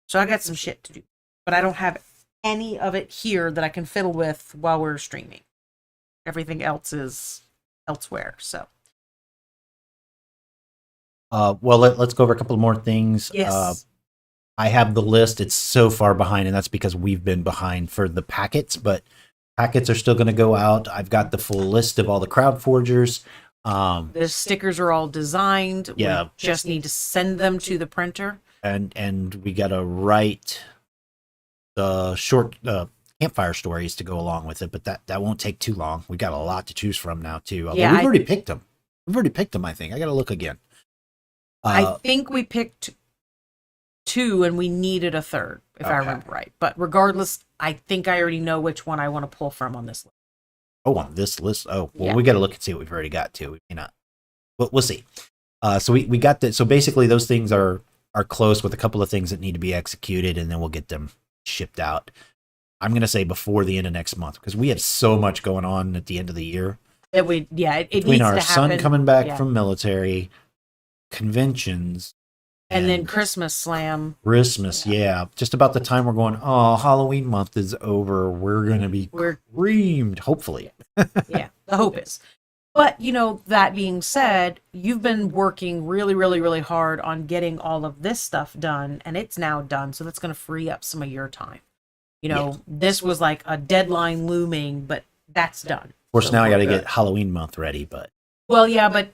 So I got some shit to do, but I don't have any of it here that I can fiddle with while we're streaming. Everything else is elsewhere. So, well, let's go over a couple more things. yes. I have the list. It's so far behind, and that's because we've been behind for the packets, but packets are still going to go out. I've got the full list of all the crowd forgers. The stickers are all designed. Yeah. We just need to send them to the printer. And we got to write the short campfire stories to go along with it, but that won't take too long. We got a lot to choose from now too. Although we've already picked them. I think. I got to look again. I think we picked two and we needed a third, if I remember right. But regardless, I think I already know which one I want to pull from on this list. Oh, on this list? Oh, well, we got to look and see what we've already got too. We may not. But we'll see. So we got that. So basically those things are close with a couple of things that need to be executed, and then we'll get them shipped out. I'm going to say before the end of next month, because we have so much going on at the end of the year. It Between needs our to son happen. coming back from military, conventions, and then Christmas Slam. Christmas, yeah. Just about the time we're going, oh, Halloween month is over. We're going to be creamed, hopefully. Yeah, the hope is. But, that being said, you've been working really, really, really hard on getting all of this stuff done, and it's now done, so that's going to free up some of your time. This was like a deadline looming, but that's done. Of course, now I got to get Halloween month ready, but... Well, yeah, but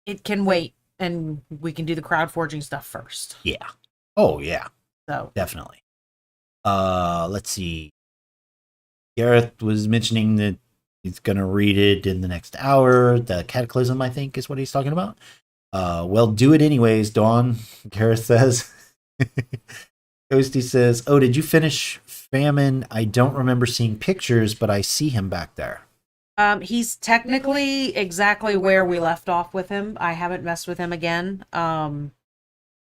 it can wait, and we can do the crowd forging stuff first. Yeah. Oh, yeah. So definitely. Let's see. Gareth was mentioning that he's going to read it in the next hour. The Cataclysm, I think, is what he's talking about. Well, do it anyways, Dawn, Gareth says. Ghosty says, oh, did you finish Famine? I don't remember seeing pictures, but I see him back there. He's technically exactly where we left off with him. I haven't messed with him again.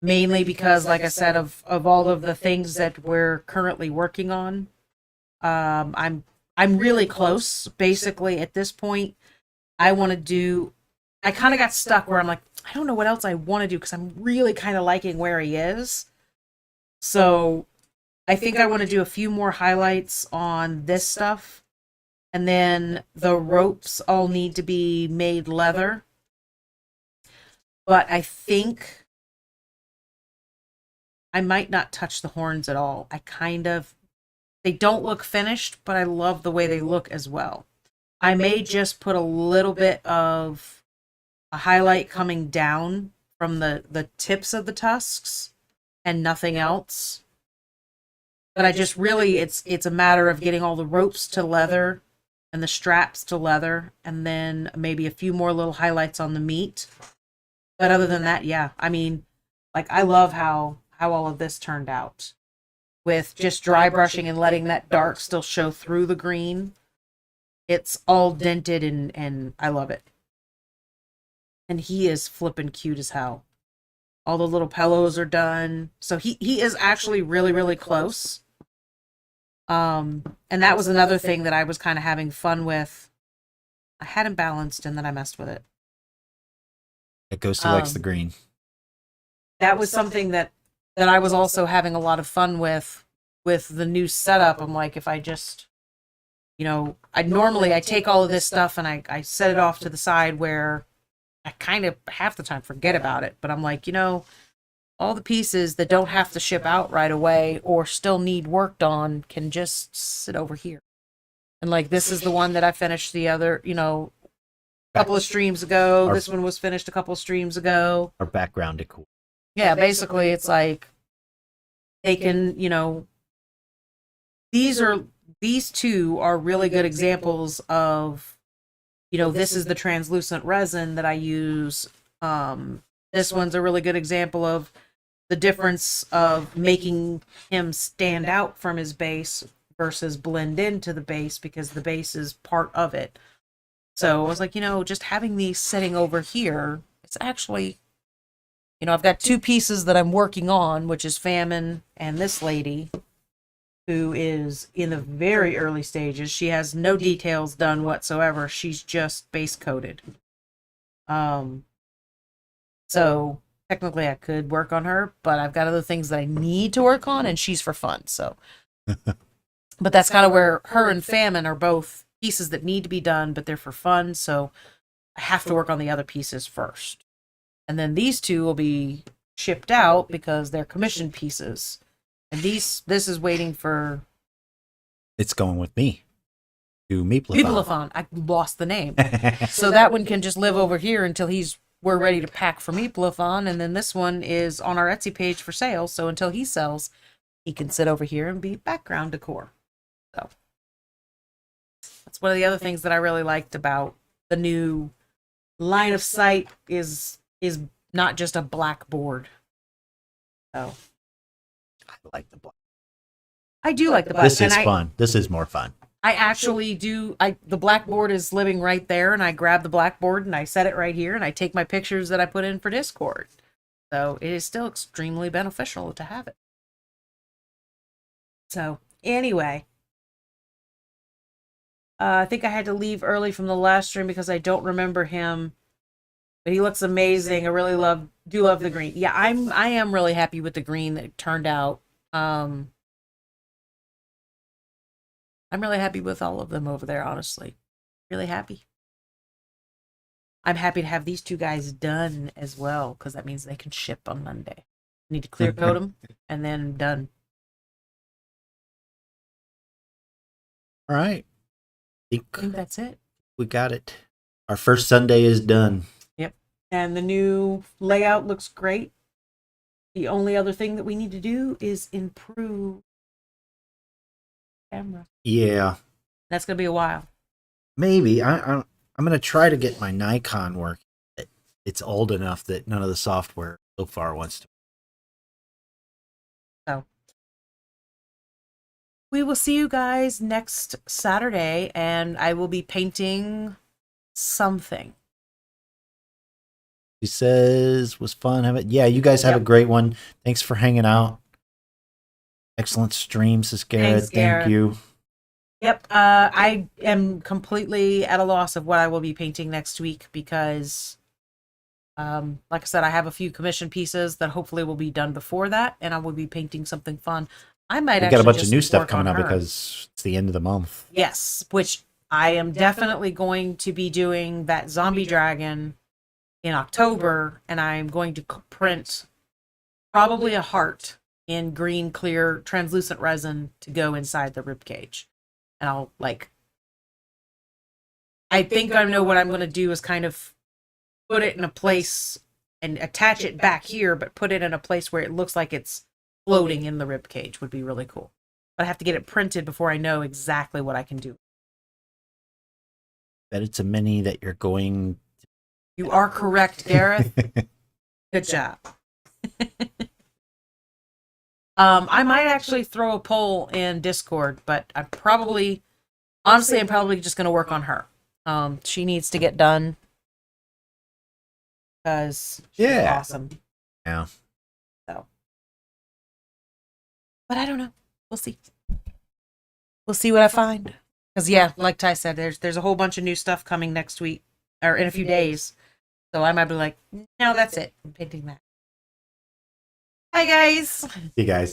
Mainly because, like I said, of all of the things that we're currently working on, I'm really close. Basically, at this point, I kind of got stuck where I'm like, I don't know what else I want to do because I'm really kind of liking where he is. So I think I want to do a few more highlights on this stuff. And then the ropes all need to be made leather. But I think I might not touch the horns at all. They don't look finished, but I love the way they look as well. I may just put a little bit of a highlight coming down from the tips of the tusks and nothing else. But I just really, it's a matter of getting all the ropes to leather and the straps to leather, and then maybe a few more little highlights on the meat. But other than that, yeah, I mean, like, I love how all of this turned out with just dry brushing and letting that dark still show through the green. It's all dented and I love it. And he is flippin' cute as hell. All the little pillows are done. So he is actually really, really close. And that was another thing that I was kind of having fun with. I had him balanced and then I messed with it. It goes to likes the green. That was something that I was also having a lot of fun with the new setup. I'm like, if I just, I take all of this stuff and I set it off to the side where I kind of half the time forget about it. But I'm like, all the pieces that don't have to ship out right away or still need worked on can just sit over here. And like, this is the one that I finished the other, couple of streams ago. This one was finished a couple of streams ago. Our background decor. Yeah, basically it's like they can, these two are really good examples of, this is the translucent resin that I use. This one's a really good example of the difference of making him stand out from his base versus blend into the base because the base is part of it. So I was like, just having these sitting over here, it's actually, I've got two pieces that I'm working on, which is Famine and this lady, who is in the very early stages. She has no details done whatsoever. She's just base coated. So technically I could work on her, but I've got other things that I need to work on, and she's for fun. So, but that's kind of where her and Famine are both pieces that need to be done, but they're for fun. So I have to work on the other pieces first. And then these two will be shipped out because they're commissioned pieces. And this is waiting for... It's going with me to Meeplathon. Meeplathon. I lost the name. So that one can just live over here until we're ready to pack for Meeplathon. And then this one is on our Etsy page for sale. So until he sells, he can sit over here and be background decor. So that's one of the other things that I really liked about the new line of sight is not just a black board. So I like the black. I do like the black. This is fun. This is more fun. I actually do. The blackboard is living right there, and I grab the blackboard and I set it right here, and I take my pictures that I put in for Discord. So it is still extremely beneficial to have it. So anyway, I think I had to leave early from the last stream because I don't remember him, but he looks amazing. I really love the green. Yeah, I am really happy with the green that it turned out. I'm really happy with all of them over there, honestly. Really happy. I'm happy to have these two guys done as well, because that means they can ship on Monday. Need to clear coat them, and then done. All right. I think that's it. We got it. Our first Sunday is done. Yep. And the new layout looks great. The only other thing that we need to do is improve camera. Yeah. That's going to be a while. Maybe. I'm going to try to get my Nikon working. It's old enough that none of the software so far wants to. So we will see you guys next Saturday, and I will be painting something. She says was fun. Have it. Yeah, you guys have a great one. Thanks for hanging out. Excellent stream, says Garrett. Thanks, Garrett. Thank you. Yep. I am completely at a loss of what I will be painting next week because, like I said, I have a few commission pieces that hopefully will be done before that, and I will be painting something fun. I might We got a bunch of new stuff coming up because it's the end of the month. Yes, which I am definitely going to be doing that zombie dragon in October, and I'm going to print probably a heart in green, clear, translucent resin to go inside the rib cage. And I'll I think I know what I'm going to do is kind of put it in a place and attach it back here, but put it in a place where it looks like it's floating in the rib cage would be really cool. But I have to get it printed before I know exactly what I can do. Bet it's a mini that you're going. You are correct, Gareth. Good job. I might actually throw a poll in Discord, but I'm probably just going to work on her. She needs to get done because she's awesome. Yeah. So, but I don't know. We'll see. We'll see what I find. Because like Ty said, there's a whole bunch of new stuff coming next week or in a few days. So I might be like, no, that's it. I'm painting that. Hi guys. You guys.